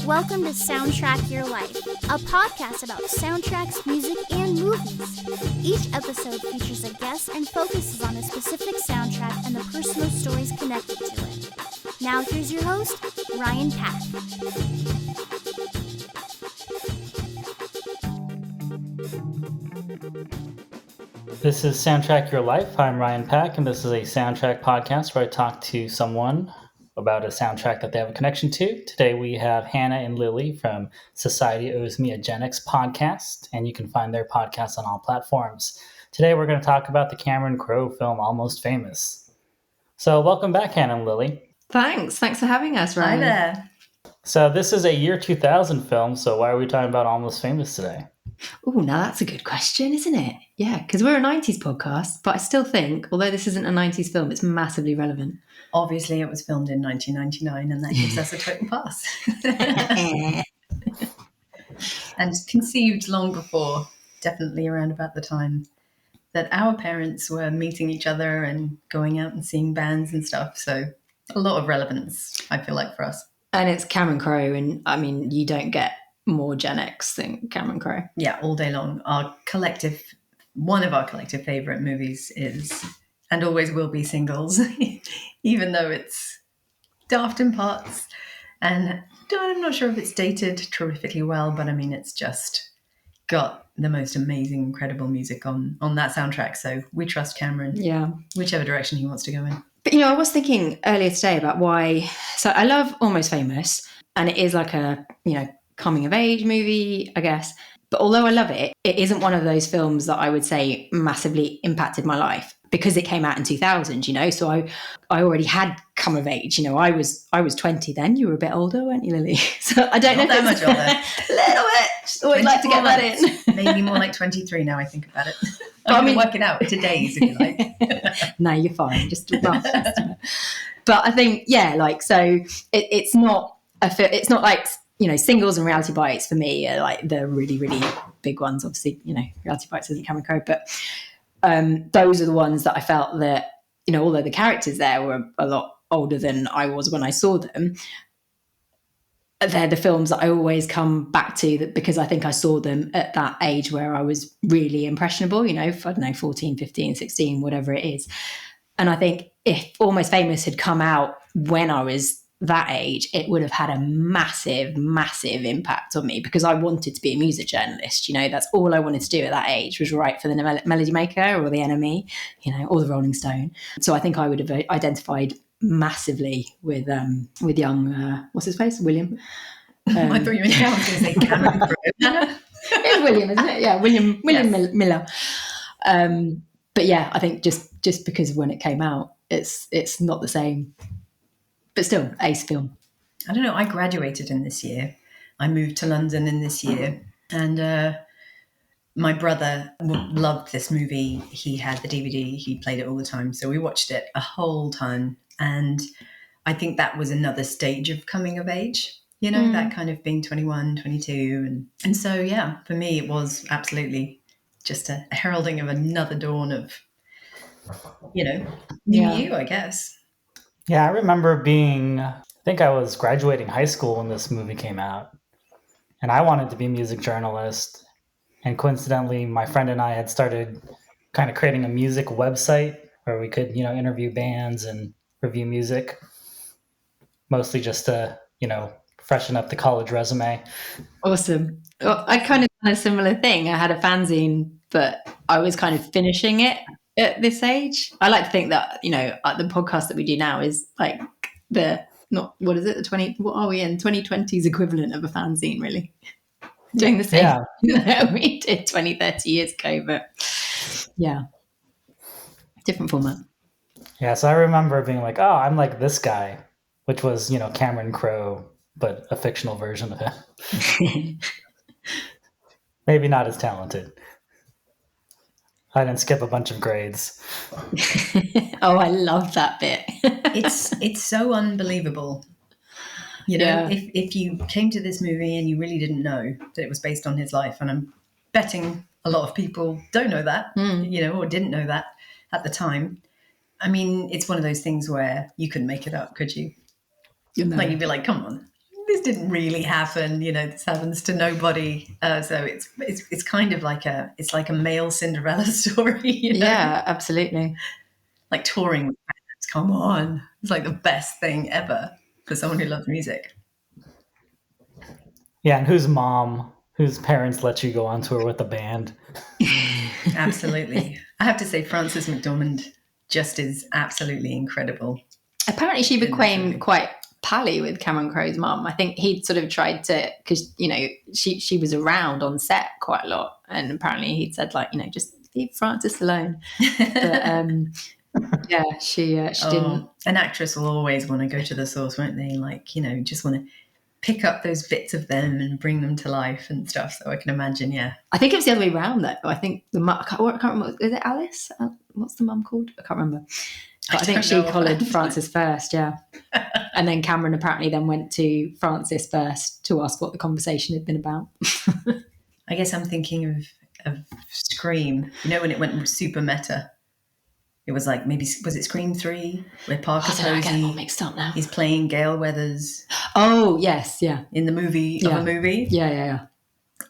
Welcome to Soundtrack Your Life, a podcast about soundtracks, music, and movies. Each episode features a guest and focuses on a specific soundtrack and the personal stories connected to it. Now here's your host, Ryan Pack. This is Soundtrack Your Life. I'm Ryan Pack, and this is a soundtrack podcast where I talk to someone about a soundtrack that they have a connection to. Today we have Hannah and Lily from Society Owes Me a Gen X podcast, and you can find their podcast on all platforms. Today we're going to talk about the Cameron Crowe film Almost Famous. So welcome back, Hannah and Lily. Thanks for having us, Ryan. Hi there. So this is a year 2000 film, so why are we talking about Almost Famous today? Oh, now that's a good question, isn't it? Yeah, because we're a 90s podcast, but I still think, although this isn't a 90s film, it's massively relevant. Obviously, it was filmed in 1999, and that gives us a total pass. And conceived long before, definitely around about the time that our parents were meeting each other and going out and seeing bands and stuff. So a lot of relevance, I feel like, for us. And it's Cameron Crowe, and I mean, you don't get more Gen X than Cameron Crowe. Yeah, all day long. One of our collective favourite movies is, and always will be, Singles, even though it's daft in parts. And I'm not sure if it's dated terrifically well, but I mean, it's just got the most amazing, incredible music on that soundtrack. So we trust Cameron, whichever direction he wants to go in. But, I was thinking earlier today about why. So I love Almost Famous, and it is like a, coming of age movie, I guess. But although I love it, it isn't one of those films that I would say massively impacted my life because it came out in 2000, So I already had come of age. I was 20 then. You were a bit older, weren't you, Lily? So I don't know that much older. A little bit. Just always like to get that in. Maybe more like 23 now I think about it. I'm going to work it out to days, if you like. No, you're fine. Just a rough estimate. But I think, so it's not it's not like, Singles and Reality Bites for me are like the really, really big ones. Obviously, Reality Bites isn't Cameron Crowe, but those are the ones that I felt that, although the characters there were a lot older than I was when I saw them, they're the films that I always come back to because I think I saw them at that age where I was really impressionable, I don't know, 14, 15, 16, whatever it is. And I think if Almost Famous had come out when I was that age, it would have had a massive, massive impact on me because I wanted to be a music journalist. That's all I wanted to do at that age was write for the Melody Maker or the NME, or the Rolling Stone. So I think I would have identified massively with young, what's his face? William. I thought you were going to say Cameron Crowe. It's William, isn't it? Yeah, William yes. Miller. But yeah, I think just because when it came out, it's not the same. But still, ace film. I don't know. I graduated in this year. I moved to London in this year. And my brother loved this movie. He had the DVD. He played it all the time. So we watched it a whole ton. And I think that was another stage of coming of age, that kind of being 21, 22. And so, yeah, for me, it was absolutely just a heralding of another dawn of, new you, I guess. Yeah, I remember I think I was graduating high school when this movie came out. And I wanted to be a music journalist. And coincidentally, my friend and I had started kind of creating a music website where we could, interview bands and review music. Mostly just to, freshen up the college resume. Awesome. Well, I kind of done a similar thing. I had a fanzine, but I was kind of finishing it at this age. I like to think that, the podcast that we do now is like what are we in? 2020's equivalent of a fanzine, really. Doing the same that we did 20, 30 years ago, but yeah, different format. Yeah, so I remember being like, oh, I'm like this guy, which was, Cameron Crowe, but a fictional version of him. Maybe not as talented. I didn't skip a bunch of grades. Oh, I love that bit. It's so unbelievable. If you came to this movie and you really didn't know that it was based on his life, and I'm betting a lot of people don't know that, or didn't know that at the time. I mean, it's one of those things where you couldn't make it up, could you? Like, you'd be like, come on, this didn't really happen. This happens to nobody. So it's kind of like a male Cinderella story. Yeah, absolutely. Like touring with bands, come on. It's like the best thing ever for someone who loves music. Yeah, and whose parents let you go on tour with the band? Absolutely. I have to say, Frances McDormand just is absolutely incredible. Apparently she became quite pally with Cameron Crowe's mum. I think he'd sort of tried to, because, she was around on set quite a lot. And apparently he'd said, like, just leave Frances alone. But yeah, she didn't. An actress will always want to go to the source, won't they? Like, just want to pick up those bits of them and bring them to life and stuff. So I can imagine, yeah. I think it was the other way around, though. I think I can't remember. Is it Alice? What's the mum called? I can't remember. But I think she collared Frances first, yeah. And then Cameron apparently then went to Frances first to ask what the conversation had been about. I guess I'm thinking of Scream. When it went super meta. It was like, maybe, was it Scream 3? Where Parker Posey, I get it all mixed up now. He's playing Gail Weathers. Oh, yes, yeah. In the movie, of a movie. Yeah.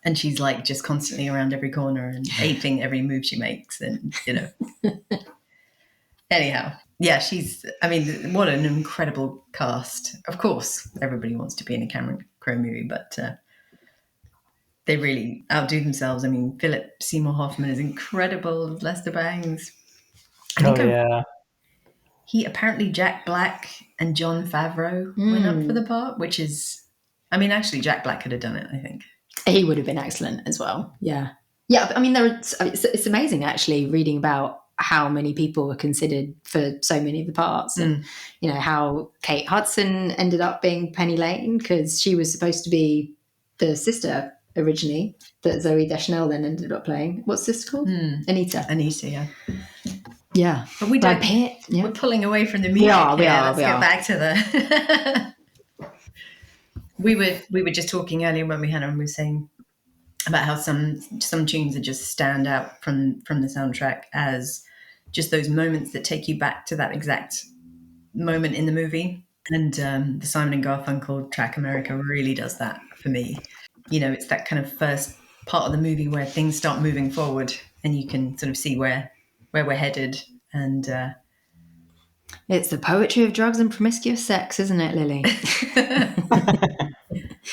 And she's like just constantly around every corner and aping every move she makes. And, Anyhow, yeah, what an incredible cast. Of course, everybody wants to be in a Cameron Crowe movie, but they really outdo themselves. I mean, Philip Seymour Hoffman is incredible. Lester Bangs. He apparently, Jack Black and Jon Favreau went up for the part, which is, actually Jack Black could have done it, I think. He would have been excellent as well. Yeah. Yeah, it's amazing actually reading about how many people were considered for so many of the parts, and how Kate Hudson ended up being Penny Lane because she was supposed to be the sister originally that Zooey Deschanel then ended up playing. What's this called? Anita, yeah. Yeah, but we don't. We're pulling away from the music. We are. Let's get back to the. We were just talking earlier when we had on. We were saying about how some tunes that just stand out from the soundtrack as just those moments that take you back to that exact moment in the movie. And the Simon and Garfunkel track "America" really does that for me. It's that kind of first part of the movie where things start moving forward, and you can sort of see where we're headed. And it's the poetry of drugs and promiscuous sex, isn't it, Lily?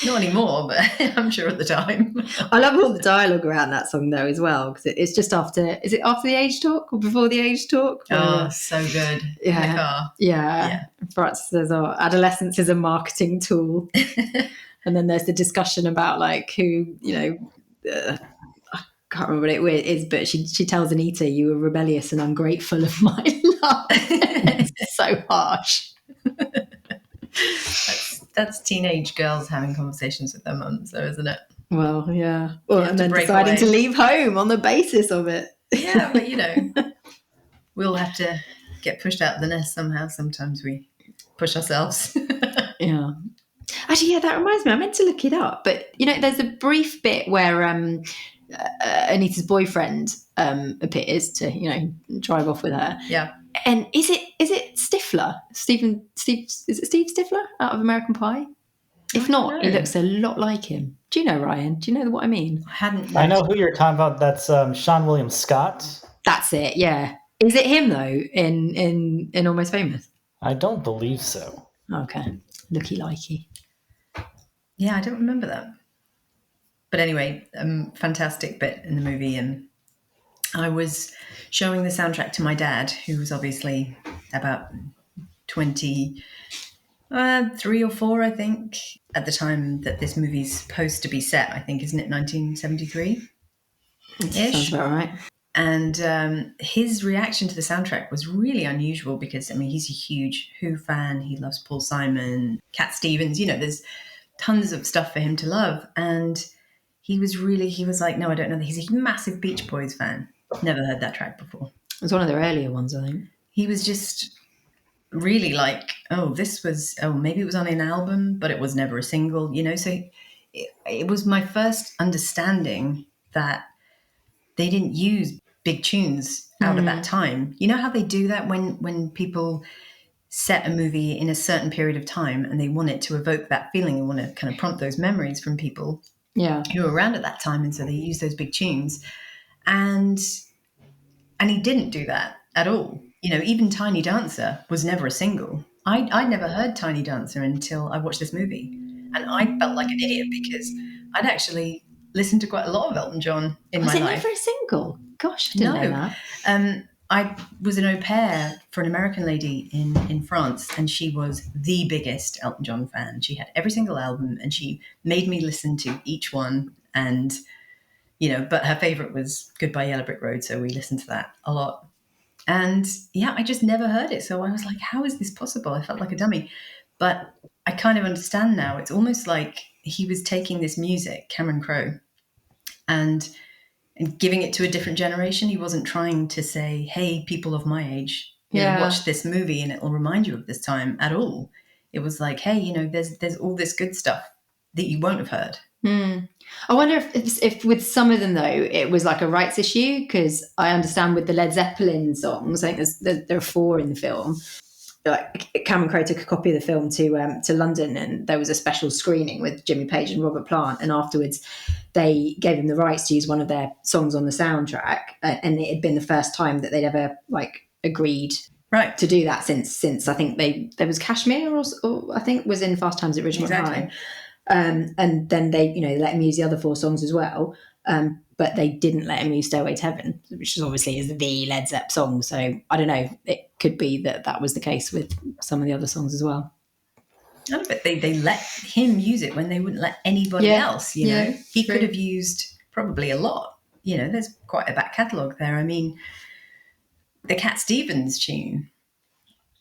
Not anymore, but I'm sure at the time. I love all the dialogue around that song though as well, because it's just after. Is it after the age talk or before the age talk? Oh, so good. Yeah, in the car. Yeah. Francis says, adolescence is a marketing tool. And then there's the discussion about like who, I can't remember what it is, but she tells Anita, "You were rebellious and ungrateful of my love." It's so harsh. That's teenage girls having conversations with their mums, though, isn't it? Well, yeah. Well, and then deciding to leave home on the basis of it. Yeah, but we'll have to get pushed out of the nest somehow. Sometimes we push ourselves. Yeah. Actually, yeah, that reminds me. I meant to look it up, but there's a brief bit where Anita's boyfriend appears to drive off with her. Yeah. And is it Stifler? Is it Steve Stifler out of American Pie? If not, he looks a lot like him. Do you know, Ryan? Do you know what I mean? I know who you're talking about. That's Sean William Scott. That's it. Yeah. Is it him though in Almost Famous? I don't believe so. Okay. Looky likey. Yeah, I don't remember that. But anyway, fantastic bit in the movie. And I was showing the soundtrack to my dad, who was obviously about 23 or 4, I think, at the time that this movie's supposed to be set. I think, isn't it 1973? Sounds about right. And his reaction to the soundtrack was really unusual because, he's a huge Who fan. He loves Paul Simon, Cat Stevens. There's tons of stuff for him to love. And he was like, no, I don't know. He's a massive Beach Boys fan. Never heard that track before. It was one of their earlier ones, I think. He was just really like, maybe it was on an album, but it was never a single, So it was my first understanding that they didn't use big tunes out of that time. You know how they do that when people set a movie in a certain period of time and they want it to evoke that feeling and want to kind of prompt those memories from people who were around at that time, and so they use those big tunes. And he didn't do that at all. You know, even Tiny Dancer was never a single. I'd never heard Tiny Dancer until I watched this movie, and I felt like an idiot because I'd actually listened to quite a lot of Elton John in my life. Was it never a single? Gosh, I didn't know that. I was an au pair for an American lady in France, and she was the biggest Elton John fan. She had every single album, and she made me listen to each one. And, you know, but her favorite was Goodbye Yellow Brick Road, so we listened to that a lot. And yeah, I just never heard it. So I was like, how is this possible? I felt like a dummy. But I kind of understand now. It's almost like he was taking this music, Cameron Crowe, and giving it to a different generation. He wasn't trying to say, hey, people of my age, you know, watch this movie and it'll remind you of this time at all. It was like, hey, you know, there's all this good stuff that you won't have heard. I wonder if with some of them, though, it was like a rights issue, because I understand with the Led Zeppelin songs, I think there are 4 in the film. Like Cameron Crowe took a copy of the film to London, and there was a special screening with Jimmy Page and Robert Plant, and afterwards they gave him the rights to use one of their songs on the soundtrack, and it had been the first time that they'd ever like agreed to do that since I think there was Kashmir or I think was in Fast Times at Ridgemont High, and then they let him use the other 4 songs as well. But they didn't let him use Stairway to Heaven, which is obviously is the Led Zepp song. So I don't know. It could be that was the case with some of the other songs as well. No, but they let him use it when they wouldn't let anybody else. You know, he could have used probably a lot. You know, there's quite a back catalogue there. I mean, the Cat Stevens tune.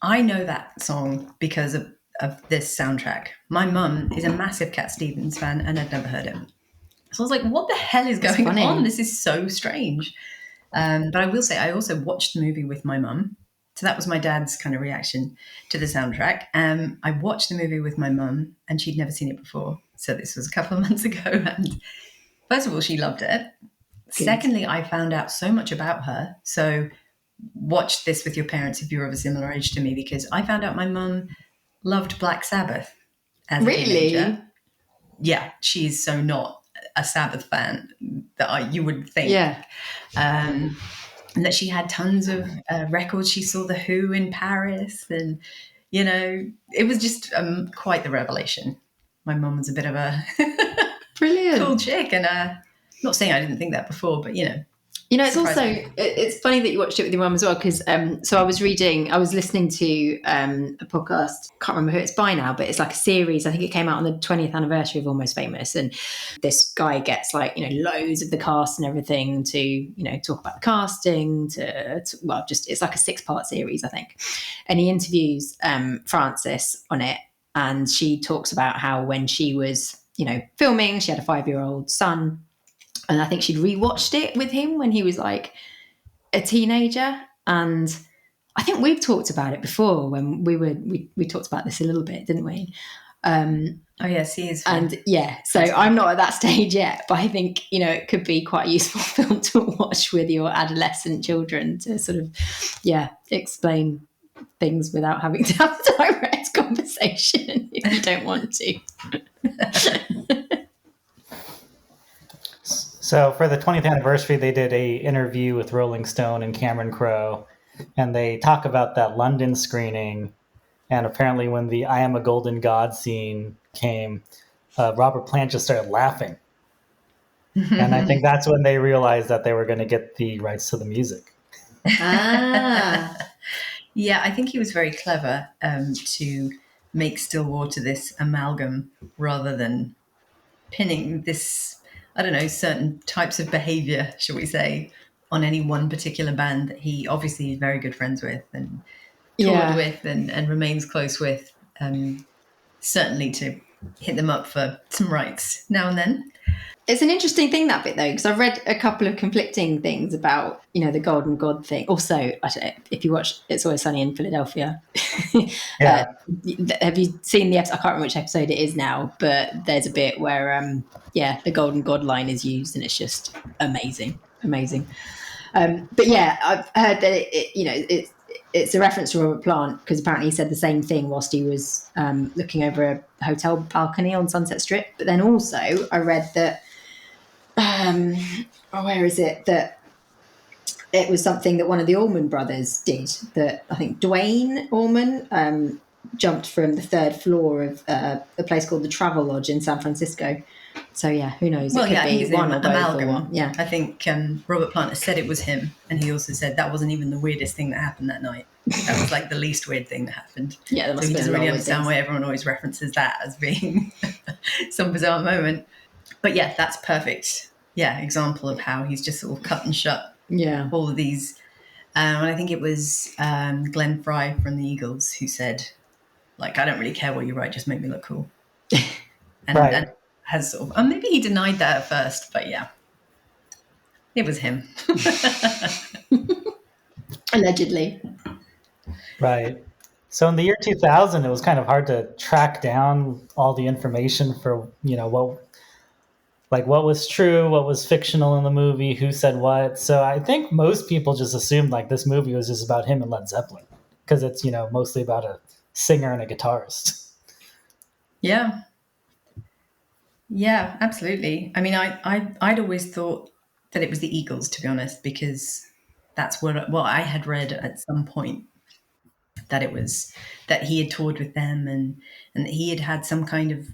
I know that song because of this soundtrack. My mum is a massive Cat Stevens fan, and I'd never heard it. So I was like, what the hell is going on? This is so strange. But I will say, I also watched the movie with my mum. So that was my dad's kind of reaction to the soundtrack. I watched the movie with my mum, and she'd never seen it before. So this was a couple of months ago. And first of all, she loved it. Good. Secondly, I found out so much about her. So watch this with your parents if you're of a similar age to me, because I found out my mum loved Black Sabbath as a teenager. Yeah, she's so not a Sabbath fan that you would think. And that she had tons of records. She saw The Who in Paris, and, you know, it was just quite the revelation. My mum was a bit of a brilliant cool chick, and not saying I didn't think that before, but, you know, it's also, it's funny that you watched it with your mum as well, because so I was listening to a podcast, can't remember who it's by now, but it's like a series. I think it came out on the 20th anniversary of Almost Famous, and this guy gets like, loads of the cast and everything to, talk about the casting just, it's like a 6-part series, I think. And he interviews Frances on it, and she talks about how when she was, filming, she had a 5-year-old son. And I think she'd rewatched it with him when he was like a teenager. And I think we've talked about it before when we talked about this a little bit, didn't we? Oh yes, he is. And so I'm not at that stage yet, but I think, it could be quite a useful film to watch with your adolescent children to sort of, explain things without having to have a direct conversation if you don't want to. So for the 20th anniversary, they did a interview with Rolling Stone and Cameron Crowe, and they talk about that London screening. And apparently when the I Am a Golden God scene came, Robert Plant just started laughing. And I think that's when they realized that they were going to get the rights to the music. Yeah, I think he was very clever to make Stillwater this amalgam rather than pinning this, I don't know, certain types of behavior, shall we say, on any one particular band that he obviously is very good friends with and toured with and remains close with. Certainly to hit them up for some rights now and then. It's an interesting thing, that bit, though, because I've read a couple of conflicting things about, the Golden God thing. Also, I don't know, if you watch It's Always Sunny in Philadelphia, have you seen the episode? I can't remember which episode it is now, but there's a bit where, the Golden God line is used, and it's just amazing. amazing. But yeah, I've heard that it's a reference to Robert Plant because apparently he said the same thing whilst he was looking over a hotel balcony on Sunset Strip. But then also I read that, where is it? That it was something that one of the Allman brothers did. That I think Dwayne Allman jumped from the third floor of a place called the Travel Lodge in San Francisco. So yeah, who knows? Well, it could be he's one an or both amalgam. or one. Yeah, I think Robert Plant said it was him, and he also said that wasn't even the weirdest thing that happened that night. That was like the least weird thing that happened. Yeah, there must so he have doesn't been a lot really of understand things. why everyone always references that as being some bizarre moment. But yeah, that's perfect. Yeah, example of how he's just sort of cut and shut. Yeah, All of these. And I think it was Glenn Fry from the Eagles who said, like, I don't really care what you write, just make me look cool. And has sort of, maybe he denied that at first, but yeah, it was him. allegedly. Right. So in the year 2000, it was kind of hard to track down all the information for, what was true, what was fictional in the movie, who said what. So I think most people just assumed like this movie was just about him and Led Zeppelin because it's, mostly about a singer and a guitarist. Yeah. Yeah, absolutely. I mean, I'd always thought that it was the Eagles, to be honest, because that's what I had read at some point, that it was that he had toured with them and that he had some kind of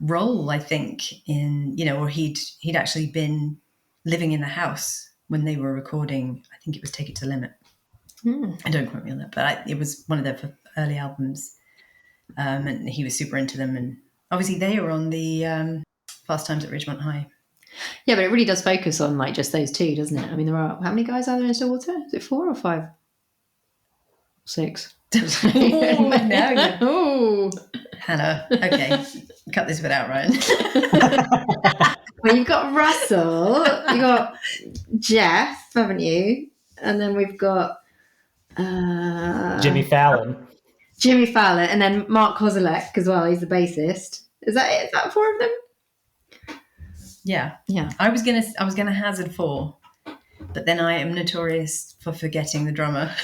role, I think, in, or he'd actually been living in the house when they were recording. I think it was Take It to the Limit. I don't quote me on that, but it was one of their early albums, and he was super into them. And obviously they are on the Fast Times at Ridgemont High. Yeah, but it really does focus on like just those two, doesn't it? I mean, there are how many guys are there in Stillwater? Is it 4 or 5? 6. No, Hannah. Okay, cut this bit out, Ryan. Well, you've got Russell, you've got Jeff, haven't you? And then we've got Jimmy Fallon. And then Mark Kozilek as well. He's the bassist. Is that it? Is that 4 of them? Yeah. Yeah. I was gonna hazard 4, but then I am notorious for forgetting the drummer.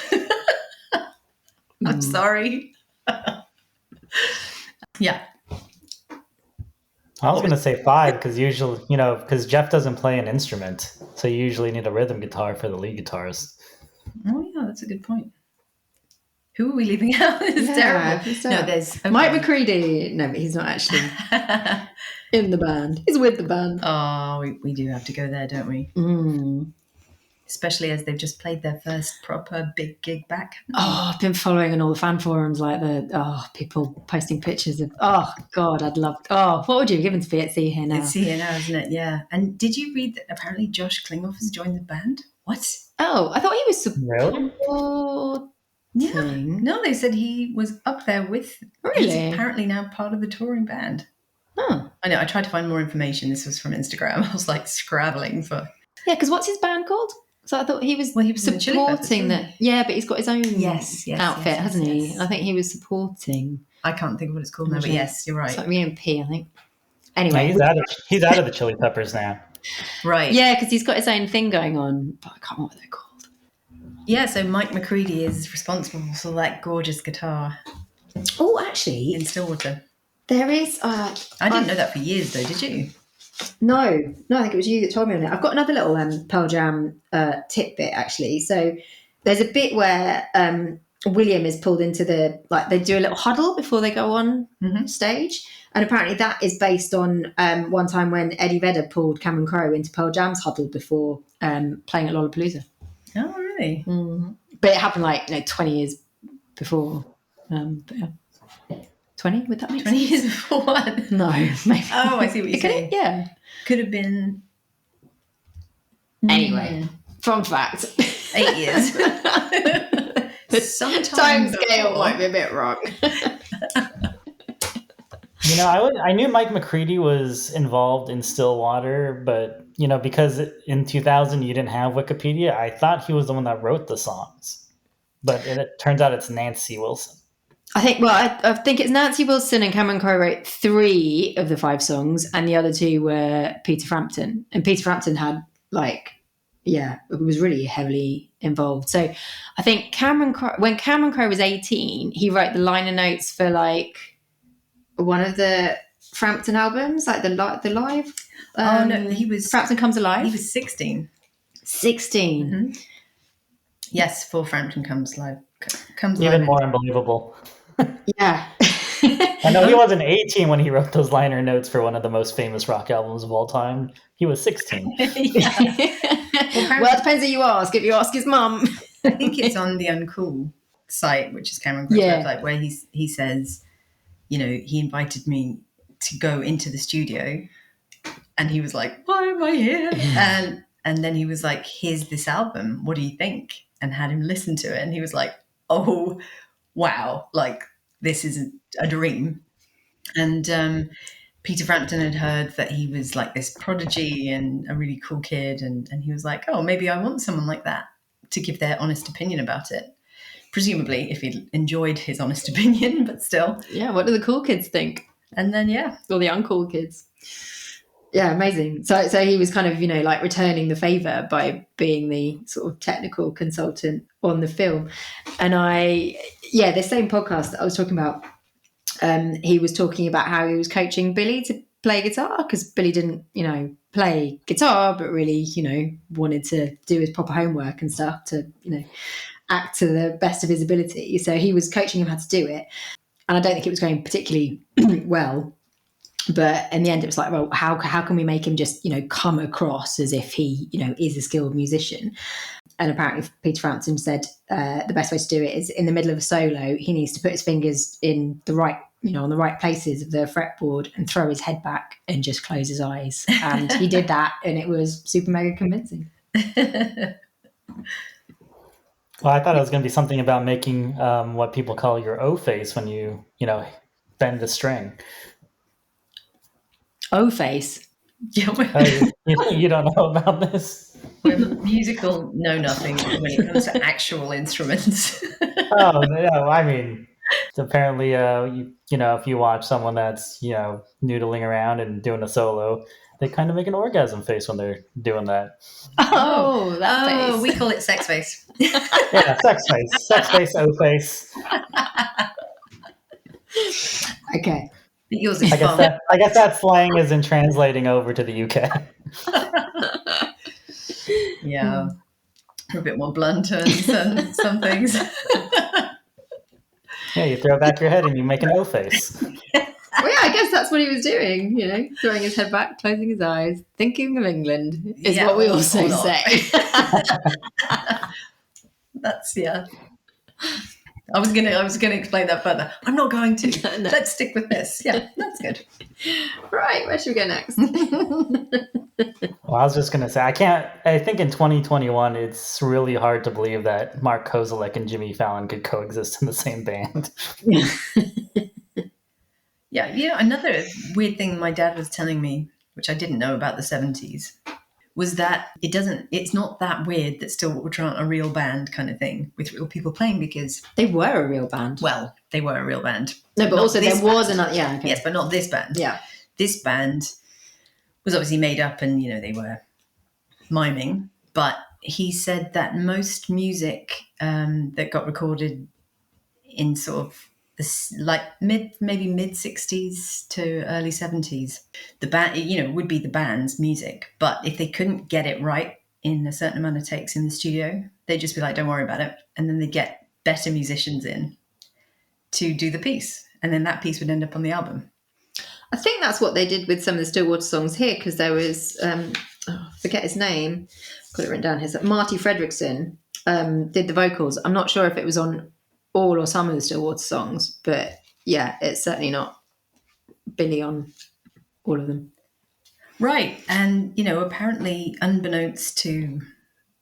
I'm sorry. Yeah. I was going to say 5 because usually, because Jeff doesn't play an instrument. So you usually need a rhythm guitar for the lead guitarist. Oh, yeah, that's a good point. Who are we leaving out? It's terrible. No, there's... Okay. Mike McCready. No, but he's not actually in the band. He's with the band. Oh, we do have to go there, don't we? Mm. Especially as they've just played their first proper big gig back. Oh, I've been following on all the fan forums, like people posting pictures of, God, I'd love, what would you have given to be at See Here Now? It's See Here Now, isn't it? Yeah. And did you read that apparently Josh Klinghoffer has joined the band? What? Oh, I thought he was Really? Yeah. No, they said he was up there with, Really? He's apparently now part of the touring band. Oh. I know, I tried to find more information. This was from Instagram. I was like scrabbling for... Yeah, because what's his band called? So I thought he was in the Chili Peppers, supporting that. Yeah, but he's got his own outfit, hasn't he? yes. I think he was supporting. I can't think of what it's called now, but yes, you're right. It's like E&P, I think. Anyway. Yeah, he's out of the Chili Peppers now. Right. Yeah, because he's got his own thing going on, but I can't remember what they're called. Yeah, so Mike McCready is responsible for that gorgeous guitar Oh, actually, in Stillwater. there is... I didn't know that for years, though, did you? No, I think it was you that told me on it. I've got another little Pearl Jam tidbit, actually. So there's a bit where William is pulled into they do a little huddle before they go on stage. And apparently that is based on one time when Eddie Vedder pulled Cameron Crowe into Pearl Jam's huddle before playing at Lollapalooza. Oh, really? Mm-hmm. But it happened 20 years before. But yeah. 20? Would that make 20 sense? years before what? No, maybe. Oh, I see what you're saying. Yeah. Could have been... Anyway, fun fact. 8 years. The time scale might be a bit wrong. I knew Mike McCready was involved in Stillwater, but, because in 2000 you didn't have Wikipedia, I thought he was the one that wrote the songs. But it turns out it's Nancy Wilson. I think it's Nancy Wilson and Cameron Crowe wrote 3 of the 5 songs, and the other 2 were Peter Frampton. And Peter Frampton had it was really heavily involved. So I think when Cameron Crowe was 18, he wrote the liner notes for like one of the Frampton albums, like the live. No, he was Frampton Comes Alive. He was 16. 16. Mm-hmm. Yes, for Frampton Comes Live. Even more unbelievable. Yeah. I know he wasn't 18 when he wrote those liner notes for one of the most famous rock albums of all time. He was 16. Well, it depends who you ask. If you ask his mum. I think it's on the Uncool site, which is Cameron Crowe's website, where he says, he invited me to go into the studio, and he was like, "Why am I here?" and then he was like, "Here's this album. What do you think?" And had him listen to it, and he was like, "Oh, wow! Like this is a dream." And Peter Frampton had heard that he was like this prodigy and a really cool kid, and he was like, "Oh, maybe I want someone like that to give their honest opinion about it." Presumably, if he enjoyed his honest opinion, but still. Yeah, what do the cool kids think? And then, or the uncool kids. Yeah, amazing. So he was kind of, like returning the favour by being the sort of technical consultant on the film. And the same podcast that I was talking about, he was talking about how he was coaching Billy to play guitar, because Billy didn't, play guitar, but really, wanted to do his proper homework and stuff to, act to the best of his ability. So he was coaching him how to do it. And I don't think it was going particularly well. But in the end, it was like, well, how can we make him just, come across as if he, is a skilled musician? And apparently Peter Frampton said the best way to do it is in the middle of a solo, he needs to put his fingers in the right, on the right places of the fretboard and throw his head back and just close his eyes. And he did that, and it was super mega convincing. Well, I thought it was going to be something about making what people call your O face when you bend the string. O face. You don't know about this? We're musical know nothing when it comes to actual instruments. Oh no! I mean, apparently, if you watch someone that's noodling around and doing a solo, they kind of make an orgasm face when they're doing that. Oh, that face. We call it sex face. Yeah, sex face, O face. Okay. Yours is I guess that slang isn't translating over to the UK. Yeah, we're a bit more blunt on some things. Yeah, you throw back your head and you make an O face. Well, yeah, I guess that's what he was doing, throwing his head back, closing his eyes, thinking of England is what we also say. That's, I was gonna explain that further. I'm not going to. No. Let's stick with this. Yeah, that's good. Right, where should we go next? Well, I was just gonna say, I think in 2021, it's really hard to believe that Mark Kozelek and Jimmy Fallon could coexist in the same band. Yeah, another weird thing my dad was telling me, which I didn't know about the 70s, was that it's not that weird that Stillwater aren't a real band kind of thing with real people playing, because they were a real band. Well, they were a real band. No, but not also there was band. another, okay. Yes, but not this band. Yeah. This band was obviously made up and, they were miming, but he said that most music that got recorded in sort of this, like maybe mid 60s to early 70s, the band, would be the band's music. But if they couldn't get it right in a certain amount of takes in the studio, they'd just be like, don't worry about it. And then they'd get better musicians in to do the piece. And then that piece would end up on the album. I think that's what they did with some of the Stillwater songs here, because there was, I forget his name, got it written down here, Marty Fredrickson did the vocals. I'm not sure if it was on all or some of the Stillwater songs, but yeah, it's certainly not Billy on all of them. Right. And, apparently, unbeknownst to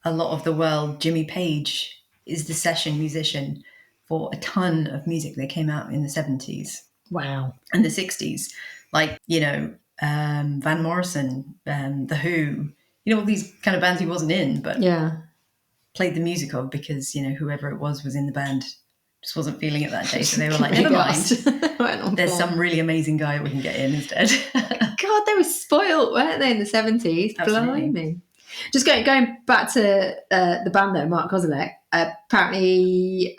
a lot of the world, Jimmy Page is the session musician for a ton of music that came out in the 70s. Wow. And the 60s. Like, Van Morrison, The Who, all these kind of bands he wasn't in, but played the music of because, whoever it was in the band just wasn't feeling it that day. So they were like, never mind. There's some really amazing guy we can get in instead. God, they were spoiled, weren't they, in the 70s? Absolutely. Blimey. Just going back to the band though, Mark Kozelek. Apparently,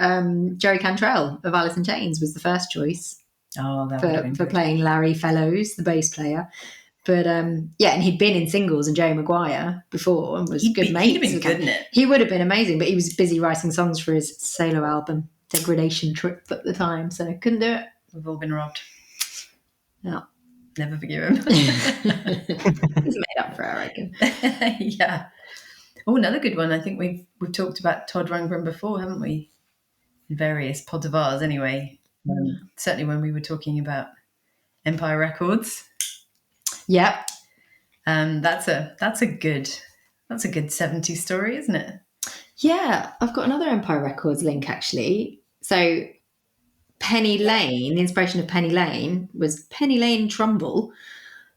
Jerry Cantrell of Alice in Chains was the first choice Oh, that would have been for good. playing Larry Fellows, the bass player. But yeah, and he'd been in Singles and Jerry Maguire before and was good mates. He'd have been good in it. He would have been amazing, but he was busy writing songs for his solo album, Degradation Trip, at the time, so couldn't do it. We've all been robbed. Yeah. Never forgive him. He's made up for it, I reckon. Yeah. Oh, another good one. I think we've talked about Todd Rundgren before, haven't we? In various pods of ours, anyway. Certainly when we were talking about Empire Records. Yep. That's a good 70s story, isn't it? Yeah, I've got another Empire Records link actually. So Penny Lane, the inspiration of Penny Lane was Penny Lane Trumbull,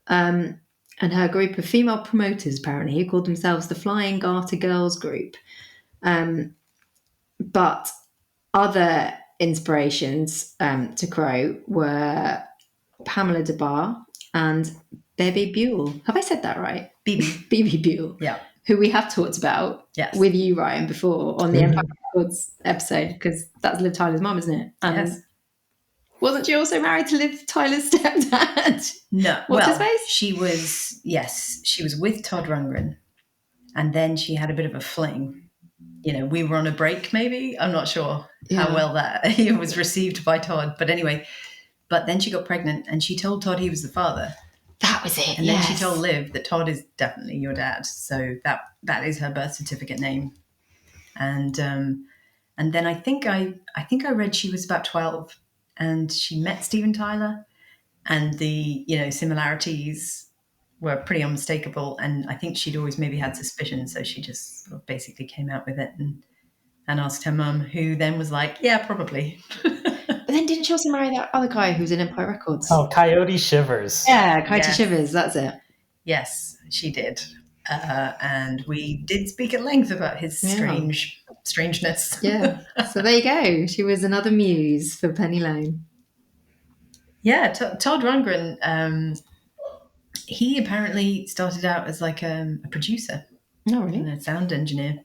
and her group of female promoters, apparently, who called themselves the Flying Garter Girls Group. But other inspirations to Crowe were Pamela DeBar and Bebe Buell. Have I said that right? Bebe Buell. Yeah. Who we have talked about with you, Ryan, before on the Empire Records episode, because that's Liv Tyler's mum, isn't it? And yes. Wasn't she also married to Liv Tyler's stepdad? No. What's his face? She was with Todd Rundgren, and then she had a bit of a fling. You know, we were on a break, maybe. I'm not sure how well that was received by Todd. But anyway, but then she got pregnant and she told Todd he was the father. That was it. And then she told Liv that Todd is definitely your dad. So that is her birth certificate name. And then I think I read she was about 12 and she met Steven Tyler, and the, you know, similarities were pretty unmistakable. And I think she'd always maybe had suspicions. So she just sort of basically came out with it and asked her mum, who then was like, yeah, probably. But then didn't she also marry that other guy who was in Empire Records? Oh, Coyote Shivers. Yeah, Coyote Shivers, that's it. Yes, she did. And we did speak at length about his strangeness. Yeah, so there you go. She was another muse for Penny Lane. Yeah, Todd Rundgren, he apparently started out as like a producer. Oh, really? And a sound engineer.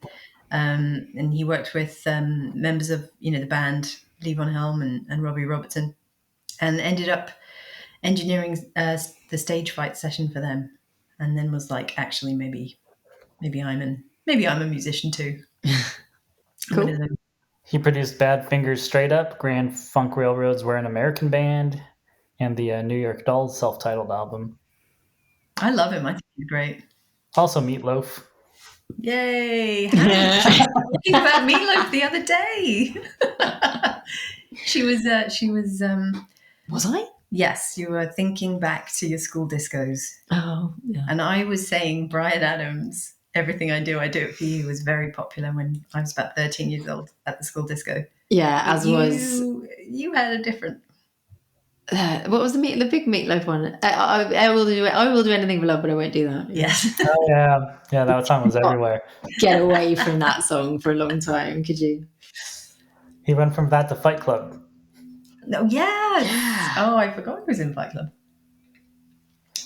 And he worked with members of, you know, the band Levon Helm and Robbie Robertson, and ended up engineering the stage fight session for them. And then was like, actually, maybe I'm a musician too. Cool. He produced Bad Fingers Straight Up, Grand Funk Railroad's We're an American Band, and the New York Dolls self-titled album. I love him. I think he's great. Also Meatloaf. Yay! Talking about Meatloaf the other day. She was. Was I? Yes, you were thinking back to your school discos. Oh, yeah. And I was saying Bryan Adams' Everything I Do It For You was very popular when I was about 13 years old at the school disco. Yeah, You had a different... what was the big Meatloaf one? I will do anything for love, but I won't do that. Yes. Oh, yeah, that song was everywhere. Get away from that song for a long time, could you? He went from that to Fight Club. No, yes. Yeah. Oh, I forgot he was in Fight Club.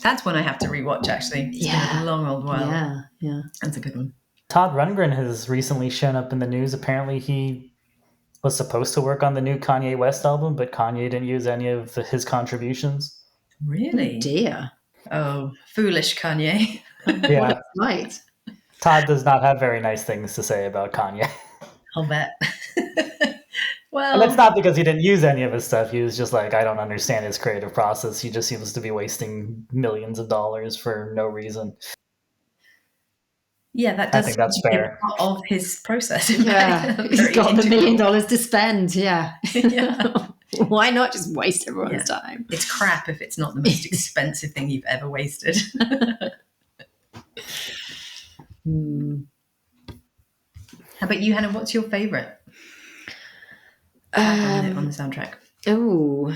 That's one I have to rewatch, actually. It's been a long old while. Yeah. That's a good one. Todd Rundgren has recently shown up in the news. Apparently he was supposed to work on the new Kanye West album, but Kanye didn't use any of his contributions. Really? Oh, dear. Oh, foolish Kanye. Yeah. Right. Todd does not have very nice things to say about Kanye. I'll bet. Well, and it's not because he didn't use any of his stuff. He was just like, I don't understand his creative process. He just seems to be wasting millions of dollars for no reason. Yeah, that does. I think that's fair. Part of his process. Yeah, he's got the $1 million to spend. Yeah. Why not just waste everyone's time? It's crap if it's not the most expensive thing you've ever wasted. How about you, Hannah? What's your favourite on the soundtrack? Oh,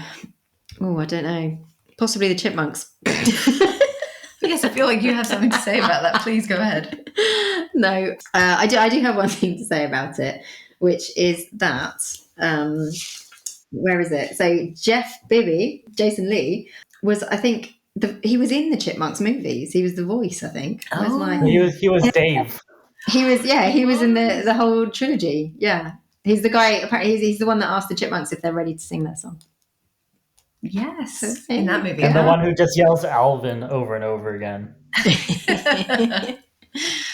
I don't know. Possibly the Chipmunks. Yes, I feel like you have something to say about that. Please go ahead. No, I do have one thing to say about it, which is that where is it? So Jeff Bibby, Jason Lee, was, I think, he was in the Chipmunks movies. He was the voice, I think. Where's my- He was Dave. He was in the whole trilogy. Yeah. He's the guy, apparently he's the one that asked the Chipmunks if they're ready to sing their song. Yes, in that movie. And the one who just yells Alvin over and over again.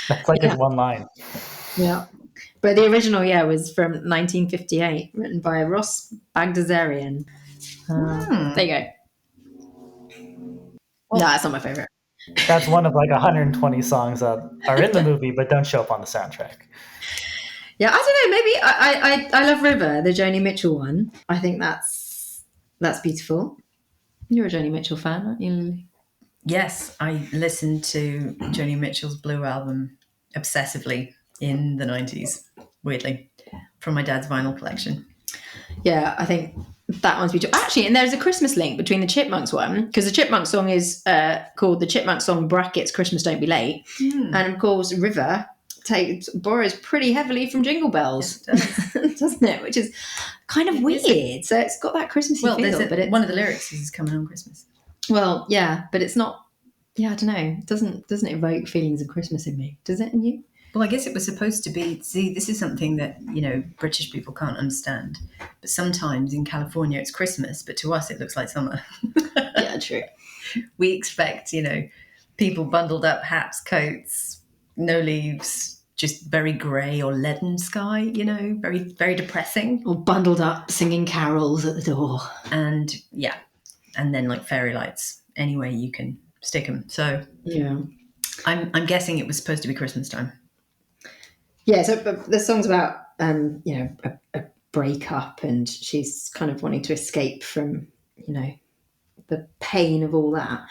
That's like his one line. Yeah. But the original, was from 1958, written by Ross Bagdasarian. There you go. Well, no, that's not my favorite. That's one of like 120 songs that are in the movie but don't show up on the soundtrack. Yeah, I don't know. Maybe I love River, the Joni Mitchell one. I think that's beautiful. You're a Joni Mitchell fan, aren't you, Lily? Yes, I listened to Joni Mitchell's Blue album obsessively in the 90s, weirdly, from my dad's vinyl collection. Yeah, I think that one's beautiful. Actually, and there's a Christmas link between the Chipmunks one, because the Chipmunks song is called the Chipmunks song brackets Christmas Don't Be Late. And of course, River borrows pretty heavily from Jingle Bells, Yes, it does. doesn't it? Which is kind of weird. So it's got that Christmassy feel. But one of the lyrics is coming on Christmas. Well, yeah, but it's not. Yeah, I don't know. It doesn't evoke feelings of Christmas in me, does it in you? Well, I guess it was supposed to be. See, this is something that British people can't understand. But sometimes in California it's Christmas, but to us it looks like summer. Yeah, true. We expect people bundled up, hats, coats, no leaves, just very grey or leaden sky. Very very depressing. Or bundled up, singing carols at the door. And then like fairy lights any way you can stick them. So Yeah. I'm guessing it was supposed to be Christmas time. Yeah, so the song's about a breakup, and she's kind of wanting to escape from the pain of all that.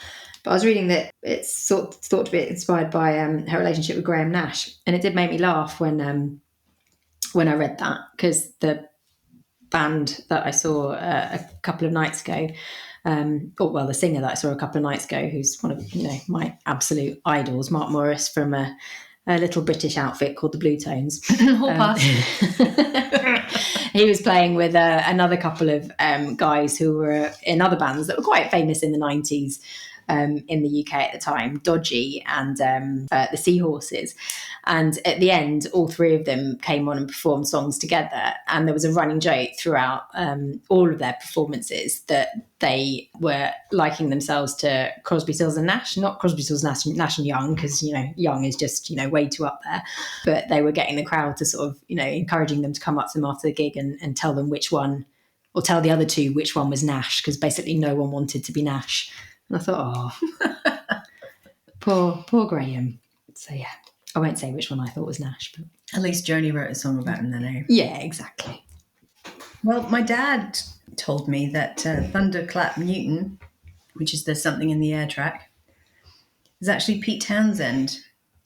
But I was reading that it's thought to be inspired by her relationship with Graham Nash, and it did make me laugh when I read that, because the band that I saw a couple of nights ago, the singer that I saw a couple of nights ago, who's one of my absolute idols, Mark Morris, from a little British outfit called the Blue Tones. Whole pass. He was playing with another couple of guys who were in other bands that were quite famous in the 90s in the UK at the time, Dodgy and the Seahorses. And at the end, all three of them came on and performed songs together. And there was a running joke throughout all of their performances that they were likening themselves to Crosby, Stills and Nash, not Crosby, Stills, Nash and Young, because, Young is just, way too up there. But they were getting the crowd to sort of, encouraging them to come up to them after the gig and tell them which one, or tell the other two which one was Nash, because basically no one wanted to be Nash. And I thought, poor Graham. So yeah, I won't say which one I thought was Nash, but At least Joni wrote a song about him then, eh? yeah, exactly. Well, my dad told me that Thunderclap Newton, which is the Something in the Air track, is actually Pete Townsend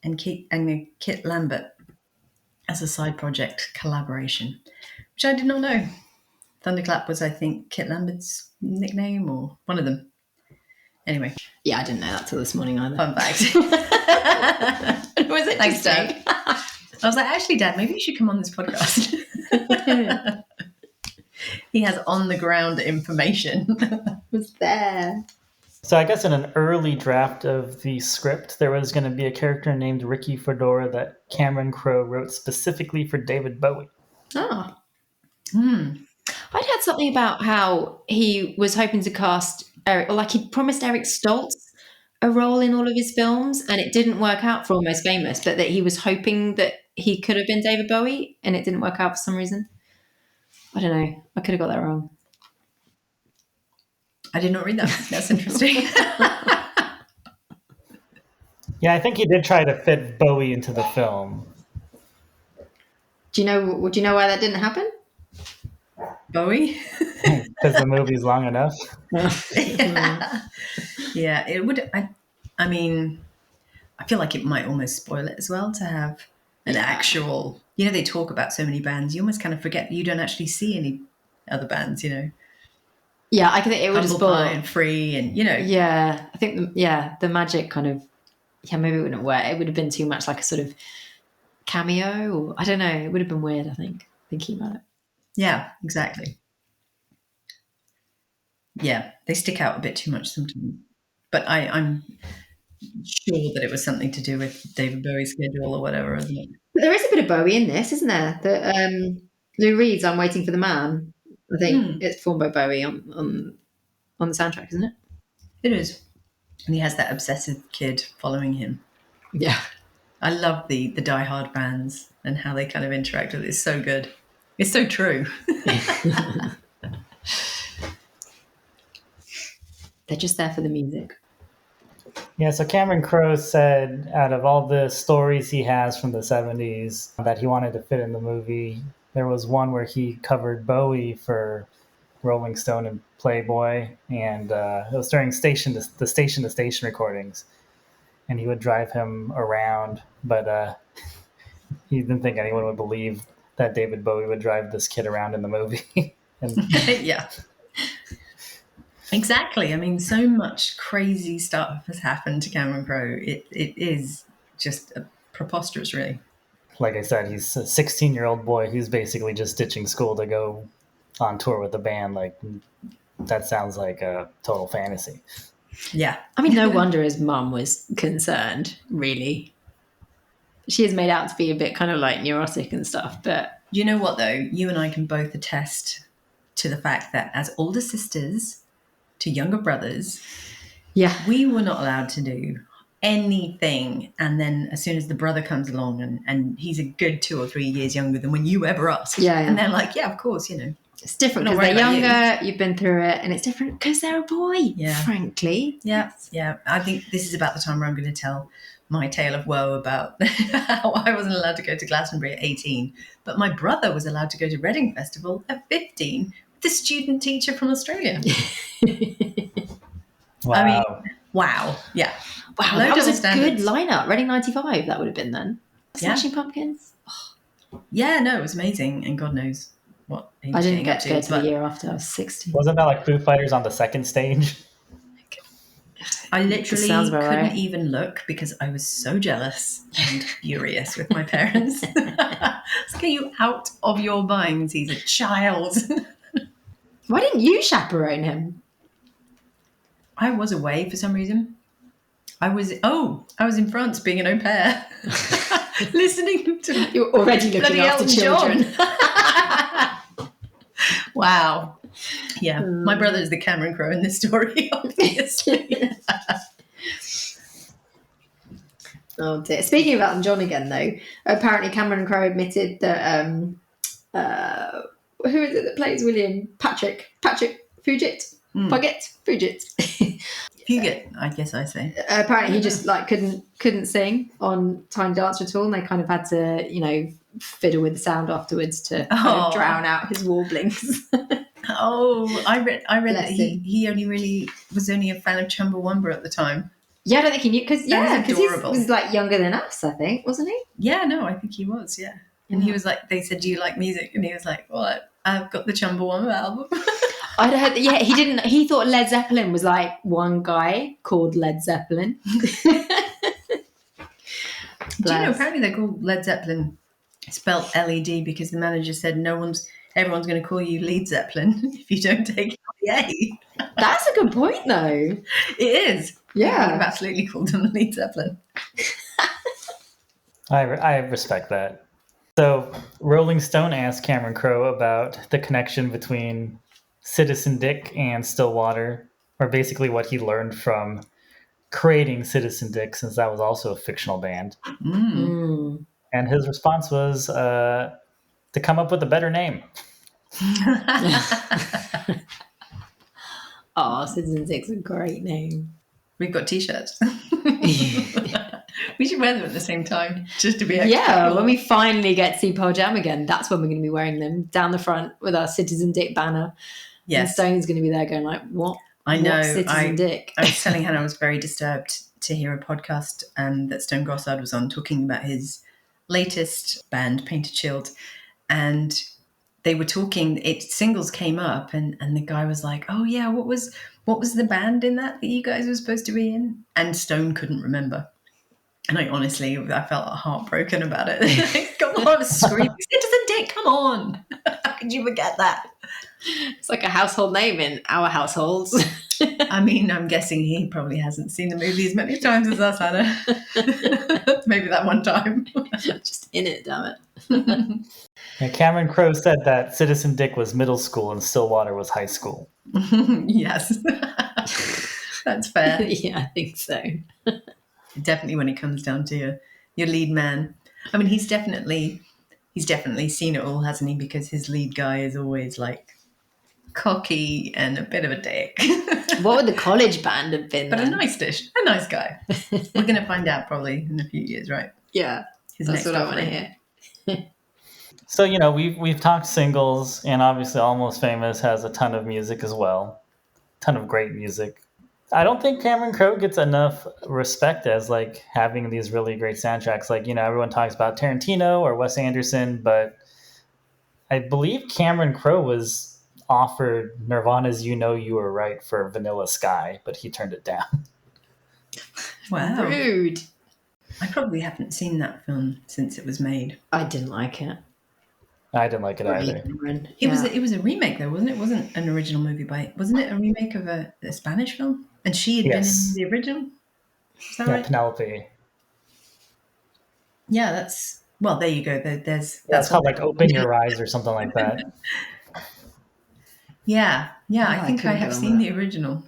and Kit Lambert as a side project collaboration, which I did not know. Thunderclap was, I think, Kit Lambert's nickname or one of them. Anyway. Yeah, I didn't know that till this morning either. Fun fact. Was it? Thanks, Dad. I was like, actually, Dad, maybe you should come on this podcast. He has on-the-ground information. Was there. So I guess in an early draft of the script, there was going to be a character named Ricky Fedora that Cameron Crowe wrote specifically for David Bowie. Oh. I'd heard something about how he was hoping to cast Eric, or like he'd promised Eric Stoltz a role in all of his films, and it didn't work out for Almost Famous, but that he was hoping that he could have been David Bowie, and it didn't work out for some reason. I don't know. I could have got that wrong. I did not read that. That's interesting. Yeah, I think he did try to fit Bowie into the film. Do you know why that didn't happen? Bowie? Because the movie's long enough. Yeah, it would. I mean, I feel like it might almost spoil it as well to have an actual. They talk about so many bands, you almost kind of forget that you don't actually see any other bands. Yeah, I think it would have Humble spoiled. Pie and Free, and Yeah, I think the magic kind of. Yeah, maybe it wouldn't work. It would have been too much like a sort of cameo, or I don't know. It would have been weird. I think thinking about it. Yeah, exactly. Yeah, they stick out a bit too much sometimes. But I'm sure that it was something to do with David Bowie's schedule or whatever, isn't it? But there is a bit of Bowie in this, isn't there? That Lou Reed's "I'm Waiting for the Man." I think it's performed by Bowie on the soundtrack, isn't it? It is. And he has that obsessive kid following him. Yeah. I love the Die Hard bands and how they kind of interact with it. It's so good. It's so true. They're just there for the music. Yeah, so Cameron Crowe said out of all the stories he has from the 70s that he wanted to fit in the movie, there was one where he covered Bowie for Rolling Stone and Playboy, and it was during the station-to-station recordings, and he would drive him around, but he didn't think anyone would believe that David Bowie would drive this kid around in the movie. Yeah. Exactly. I mean, so much crazy stuff has happened to Cameron Crowe. It is just preposterous, really. Like I said, he's a 16-year-old boy who's basically just ditching school to go on tour with the band. Like, that sounds like a total fantasy. Yeah. I mean, no wonder his mum was concerned, really. She is made out to be a bit kind of like neurotic and stuff, but... You know what, though? You and I can both attest to the fact that as older sisters to younger brothers, yeah, we were not allowed to do anything. And then as soon as the brother comes along and he's a good 2 or 3 years younger than when you ever asked. Yeah. And they're like, yeah, of course, you know. It's different because they're younger, you've been through it, and it's different because they're a boy, frankly. Yeah. I think this is about the time where I'm going to tell my tale of woe about how I wasn't allowed to go to Glastonbury at 18, but my brother was allowed to go to Reading Festival at 15 with the student teacher from Australia. Wow. I mean, wow. Yeah. Wow, that was a good lineup. Reading 95, that would have been then. Smashing Pumpkins. Yeah, no, it was amazing. And God knows what age I didn't get to go to but the year after. I was 16. Wasn't that like Foo Fighters on the second stage? I literally couldn't even look because I was so jealous and furious with my parents. Let's get you out of your minds. He's a child. Why didn't you chaperone him? I was away for some reason. I was in France being an au pair. Listening to... You're already looking after children. Wow. Yeah, my brother is the Cameron Crowe in this story, obviously. Oh dear. Speaking of Elton John again, though, apparently Cameron Crowe admitted that who is it that plays William? Patrick Fugit. Fugit, I guess I say. Apparently, he just like couldn't sing on Tiny Dancer at all, and they kind of had to, fiddle with the sound afterwards to kind of drown out his warblings. I read that he only really was only a fan of Chumbawamba at the time. Yeah, I don't think he knew because he adorable. was like younger than us, I think, wasn't he? Yeah, no, I think he was. Yeah, and he was like, they said, "Do you like music?" And he was like, "Well, I've got the Chumbawamba album." I'd heard that. Yeah, he didn't. He thought Led Zeppelin was like one guy called Led Zeppelin. Do you know? Apparently, they're called Led Zeppelin, spelled LED, because the manager said everyone's going to call you Lead Zeppelin if you don't take the A. That's a good point, though. It is. Yeah, I've absolutely called them Lead Zeppelin. I respect that. So, Rolling Stone asked Cameron Crowe about the connection between Citizen Dick and Stillwater, or basically what he learned from creating Citizen Dick, since that was also a fictional band. Mm. And his response was to come up with a better name. Oh, Citizen Dick's a great name. We've got t-shirts. We should wear them at the same time, just to be extra. Yeah, cool. when we finally get to see Pearl Jam again, that's when we're going to be wearing them down the front with our Citizen Dick banner. Yes. And Stone's going to be there going like, what? I know. What's Citizen Dick? I was telling Hannah I was very disturbed to hear a podcast that Stone Gossard was on talking about his latest band, Painted Shield, and they were talking, singles came up and the guy was like, oh yeah, what was the band in that you guys were supposed to be in? And Stone couldn't remember. And I felt heartbroken about it. Come on, I was screaming, Citizen Dick, come on. How could you forget that? It's like a household name in our households. I mean, I'm guessing he probably hasn't seen the movie as many times as us, Hannah. Maybe that one time. Just in it, damn it. Yeah, Cameron Crowe said that Citizen Dick was middle school and Stillwater was high school. Yes. That's fair. Yeah, I think so. Definitely when it comes down to your lead man. I mean, he's definitely seen it all, hasn't he? Because his lead guy is always like cocky and a bit of a dick. What would the college band have been But then? a nice guy. We're going to find out probably in a few years, right? Yeah, His that's next what I want to offering. hear. So, we've talked singles, and obviously Almost Famous has a ton of music as well. Ton of great music. I don't think Cameron Crowe gets enough respect as like having these really great soundtracks. Like, everyone talks about Tarantino or Wes Anderson, but I believe Cameron Crowe was offered Nirvana's You Know You Were Right for Vanilla Sky, but he turned it down. Wow. Rude. I probably haven't seen that film since it was made. I didn't like it. I didn't like it either. It was a remake though, wasn't it? It wasn't an original movie wasn't it a remake of a Spanish film? And she had been in the original? Is that right? Penelope. Yeah, there you go. That's called like Open Your Eyes or something like that. Yeah. I I think I couldn't have get on seen with the original.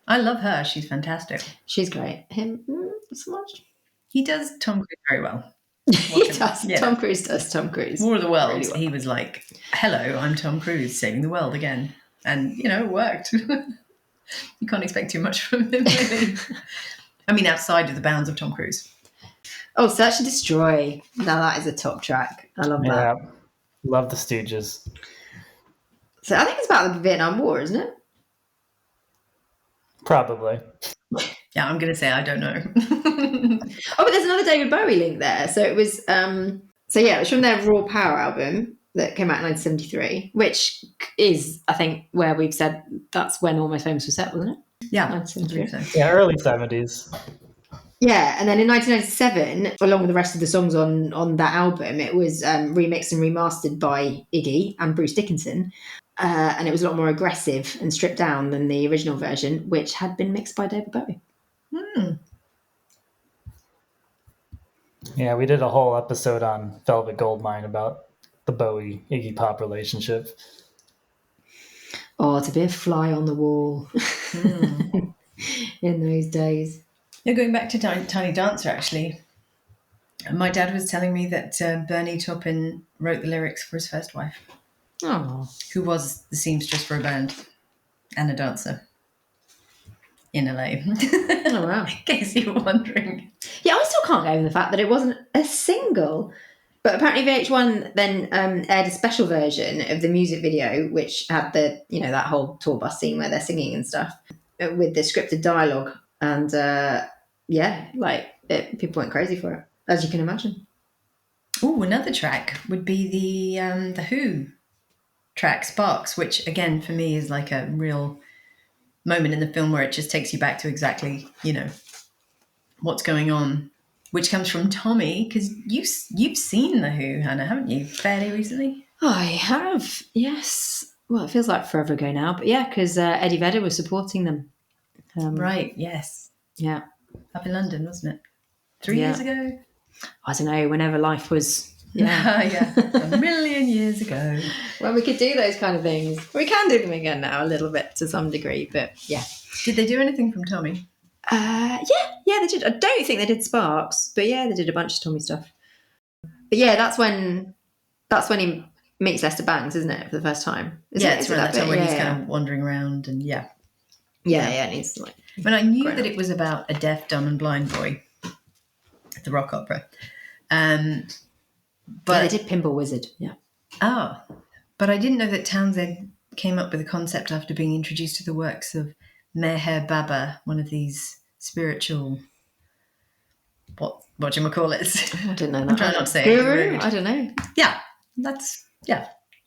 I love her. She's fantastic. She's great. Him, not so much. He does Tom Cruise very well. He does. Yeah. Tom Cruise does Tom Cruise. War of the Worlds, really well. He was like, hello, I'm Tom Cruise saving the world again. And, it worked. You can't expect too much from him, really. I mean, outside of the bounds of Tom Cruise. Oh, Search and Destroy. Now that is a top track. I love that. Yeah. Love the Stooges. So I think it's about the Vietnam War, isn't it? Probably. Yeah, I'm going to say I don't know. Oh, but there's another David Bowie link there. So it was, it was from their Raw Power album that came out in 1973, which is, I think, where we've said that's when Almost Famous was set, wasn't it? Yeah, 1973. so. Yeah, early 70s. Yeah, and then in 1997, along with the rest of the songs on that album, it was remixed and remastered by Iggy and Bruce Dickinson. And it was a lot more aggressive and stripped down than the original version, which had been mixed by David Bowie. Yeah, we did a whole episode on Velvet Goldmine about the Bowie Iggy Pop relationship. Oh, to be a fly on the wall in those days. Yeah, going back to Tiny Dancer, actually, my dad was telling me that Bernie Taupin wrote the lyrics for his first wife, who was the seamstress for a band and a dancer in LA. Oh, wow. In case you were wondering. Yeah, I still can't get over the fact that it wasn't a single. But apparently VH1 then aired a special version of the music video, which had that whole tour bus scene where they're singing and stuff with the scripted dialogue. And people went crazy for it, as you can imagine. Oh, another track would be the Who track Sparks, which again for me is like a real moment in the film where it just takes you back to exactly what's going on, which comes from Tommy, because you've seen the Who, Hannah, haven't you, fairly recently? I have, yes. Well, it feels like forever ago now, but yeah, because Eddie Vedder was supporting them. Right, yes. Yeah. Up in London, wasn't it? 3 years ago? I don't know, whenever life was... Yeah, a million years ago. When we could do those kind of things. We can do them again now, a little bit to some degree, but yeah. Did they do anything from Tommy? Yeah, they did. I don't think they did Sparks, but yeah, they did a bunch of Tommy stuff. But yeah, that's when he meets Lester Bangs, isn't it, for the first time? It's around that time where he's kind of wandering around and yeah, and he's like. When I knew that it was about a deaf, dumb, and blind boy, the rock opera. But they did Pinball Wizard, yeah. Oh, but I didn't know that Townsend came up with the concept after being introduced to the works of Meher Baba, one of these spiritual, what do you call it? I didn't know that. I'm trying not to say Guru? I don't know. Yeah, that's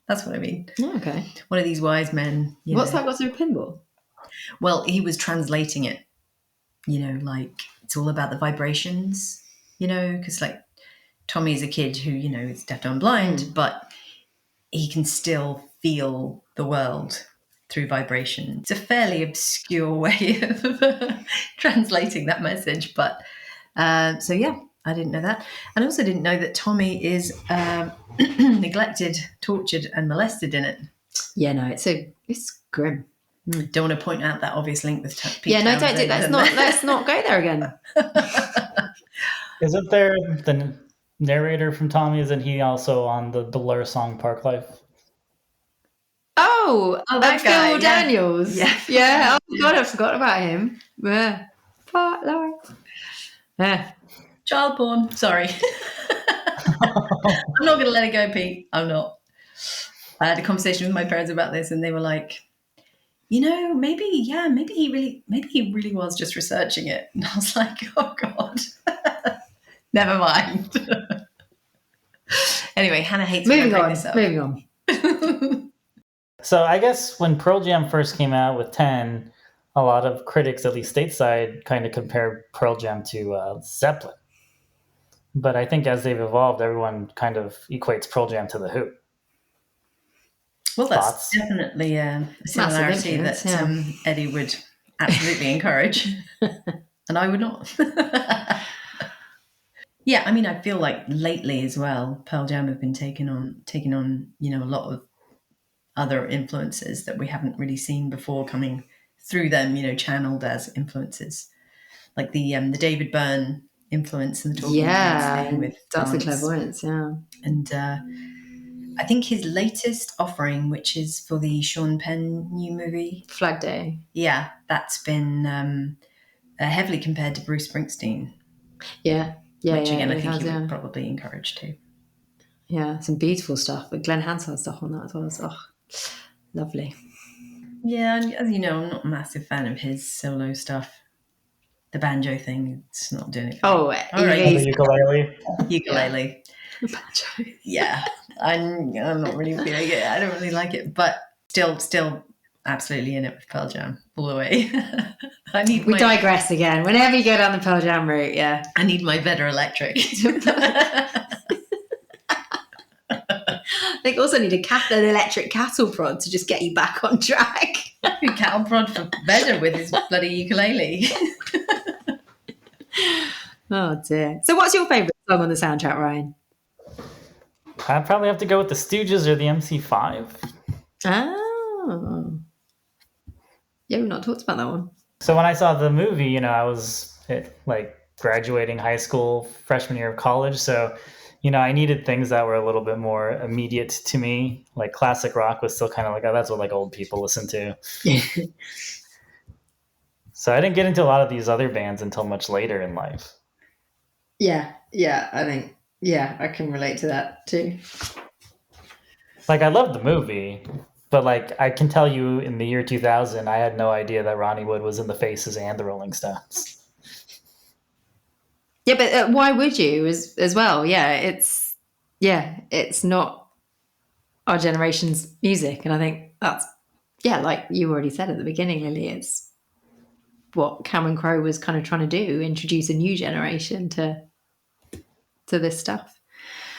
what I mean. Oh, okay. One of these wise men. What's that got to do with pinball? Well, he was translating it, like it's all about the vibrations, because like Tommy is a kid who, is deaf, dumb, and blind, but he can still feel the world through vibration. It's a fairly obscure way of translating that message, but so yeah, I didn't know that. And I also didn't know that Tommy is neglected, tortured, and molested in it. Yeah, no, it's grim. Don't want to point out that obvious link with Pete Yeah, no, don't Townsend, do that. Let's not go there again. Isn't there the narrator from Tommy? Isn't he also on the Blur song Park Life? Oh, that guy, Phil Daniels. Yeah. Oh God, I forgot about him. Yeah. Part life. Yeah. Child porn. Sorry. I'm not going to let it go, Pete. I'm not. I had a conversation with my parents about this, and they were like, maybe he really was just researching it. And I was like, oh God, never mind. Anyway, Hannah hates Moving when I bring on. this up. Moving on. So I guess when Pearl Jam first came out with 10, a lot of critics, at least stateside, kind of compared Pearl Jam to Zepplin. But I think as they've evolved, everyone kind of equates Pearl Jam to The Who. Well, that's Thoughts? definitely a similarity influence, that Eddie would absolutely encourage, and I would not. Yeah, I mean, I feel like lately as well, Pearl Jam have been taking on, a lot of other influences that we haven't really seen before coming through them, channeled as influences, like the David Byrne influence and the talking heads thing with Dancing dance. Clairvoyance, yeah. And I think his latest offering, which is for the Sean Penn new movie, Flag Day. yeah, that's been heavily compared to Bruce Springsteen. Yeah. Which again, I think has, he would probably encourage too. Yeah, some beautiful stuff. But Glenn Hansard stuff on that as well. So, lovely. Yeah, and as you know, I'm not a massive fan of his solo stuff. The banjo thing, it's not doing it. Oh, right. The ukulele. Ukulele. Banjo. Yeah, I'm not really feeling it. I don't really like it, but still absolutely in it with Pearl Jam all the way. We digress again. Whenever you go down the Pearl Jam route, yeah. I need my Vedder Electric. I think also need an electric cattle prod to just get you back on track. Cattle prod for Vedder with his bloody ukulele. Oh dear. So what's your favourite song on the soundtrack, Ryan? I'd probably have to go with the Stooges or the MC5. Oh. Yeah, we've not talked about that one. So when I saw the movie, I was graduating high school, freshman year of college. So, I needed things that were a little bit more immediate to me. Like classic rock was still kind of like, oh, that's what old people listen to. So I didn't get into a lot of these other bands until much later in life. Yeah, I think, I can relate to that too. I love the movie, but I can tell you in the year 2000, I had no idea that Ronnie Wood was in the Faces and the Rolling Stones. Yeah, but why would you as well? Yeah, it's not our generation's music. And I think that's, like you already said at the beginning, Lily, it's what Cameron Crowe was kind of trying to do, introduce a new generation to this stuff.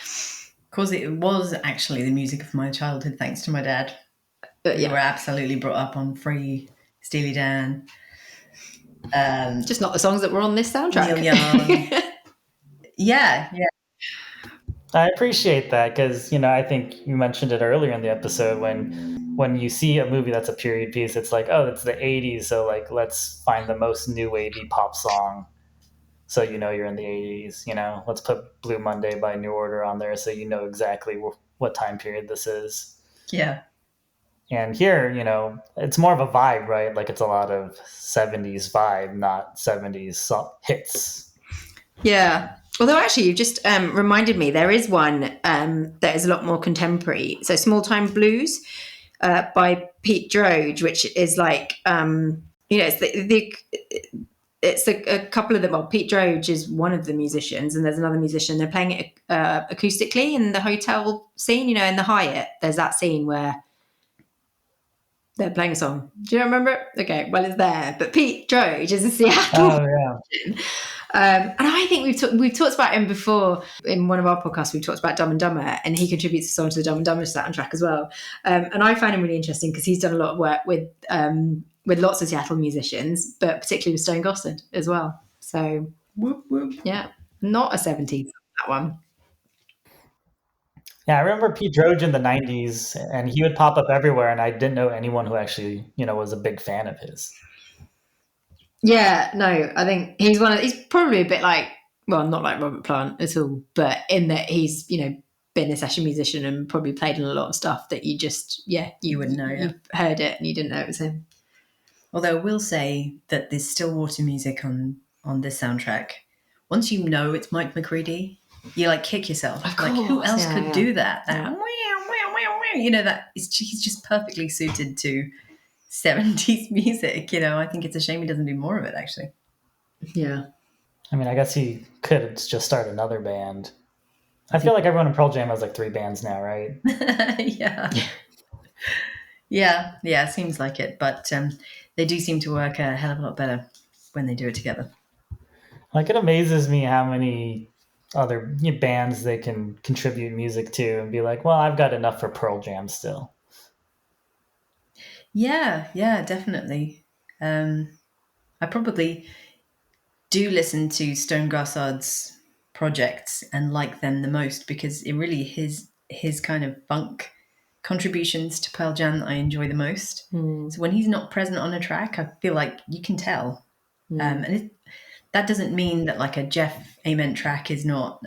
Of course, it was actually the music of my childhood, thanks to my dad. We were absolutely brought up on Free, Steely Dan. Just not the songs that were on this soundtrack. Neil Young. Yeah. I appreciate that because, I think you mentioned it earlier in the episode when you see a movie that's a period piece, it's like, oh, it's the 80s. So let's find the most new wavy pop song. So, you're in the 80s, let's put Blue Monday by New Order on there. So, exactly what time period this is. Yeah. And here, it's more of a vibe, right? It's a lot of 70s vibe, not 70s hits. Yeah. Although actually you've just reminded me, there is one that is a lot more contemporary. So Small Time Blues by Pete Droge, which is it's a couple of them. Well, Pete Droge is one of the musicians and there's another musician. They're playing it acoustically in the hotel scene, in the Hyatt. There's that scene where they're playing a song. Do you remember it? Okay, well, it's there. But Pete Droge is a Seattle. Oh, yeah. And I think we've talked about him before in one of our podcasts. We've talked about Dumb and Dumber, and he contributes a song to the Dumb and Dumber soundtrack as well. And I find him really interesting because he's done a lot of work with lots of Seattle musicians, but particularly with Stone Gossard as well. So Whoop, whoop. yeah, not a 70s that one. Yeah, I remember Pete Droge in the 90s, and he would pop up everywhere, and I didn't know anyone who actually, was a big fan of his. Yeah, no, I think he's probably a bit like, well, not like Robert Plant at all, but in that he's, been a session musician and probably played in a lot of stuff that you wouldn't know. You heard it and you didn't know it was him. Although I will say that the Stillwater music on this soundtrack, once you know it's Mike McCready, you like kick yourself. Of like, who course, else yeah, could yeah. do that? Yeah. He's just perfectly suited to 70s music. I think it's a shame he doesn't do more of it, actually. Yeah. I mean, I guess he could just start another band. I feel like everyone in Pearl Jam has like 3 bands now, right? Yeah, seems like it. But they do seem to work a hell of a lot better when they do it together. Like, it amazes me how many other bands they can contribute music to and be like, well, I've got enough for Pearl Jam still. Yeah, definitely. I probably do listen to Stone Gossard's projects and like them the most because it really his kind of funk contributions to Pearl Jam that I enjoy the most. So when he's not present on a track, I feel like you can tell. And that doesn't mean that like a Jeff Ament track is not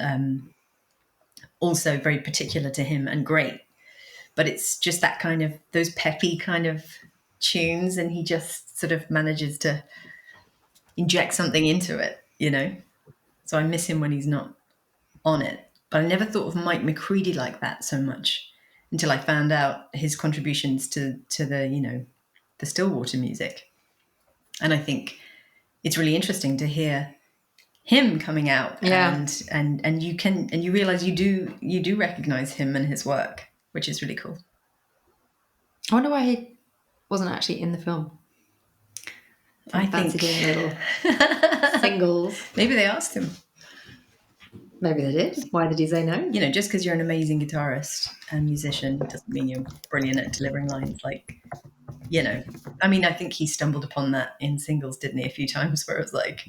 also very particular to him and great, but it's just that kind of those peppy kind of tunes, and he just sort of manages to inject something into it, So I miss him when he's not on it. But I never thought of Mike McCready like that so much until I found out his contributions to the the Stillwater music. And I think it's really interesting to hear him coming out, and you realize you do recognize him and his work, which is really cool. I wonder why he wasn't actually in the film. I think doing little singles. Maybe they asked him. Maybe they did. Why did he say no? Just because you're an amazing guitarist and musician doesn't mean you're brilliant at delivering lines. Like, I mean, I think he stumbled upon that in singles, didn't he? A few times where it was like,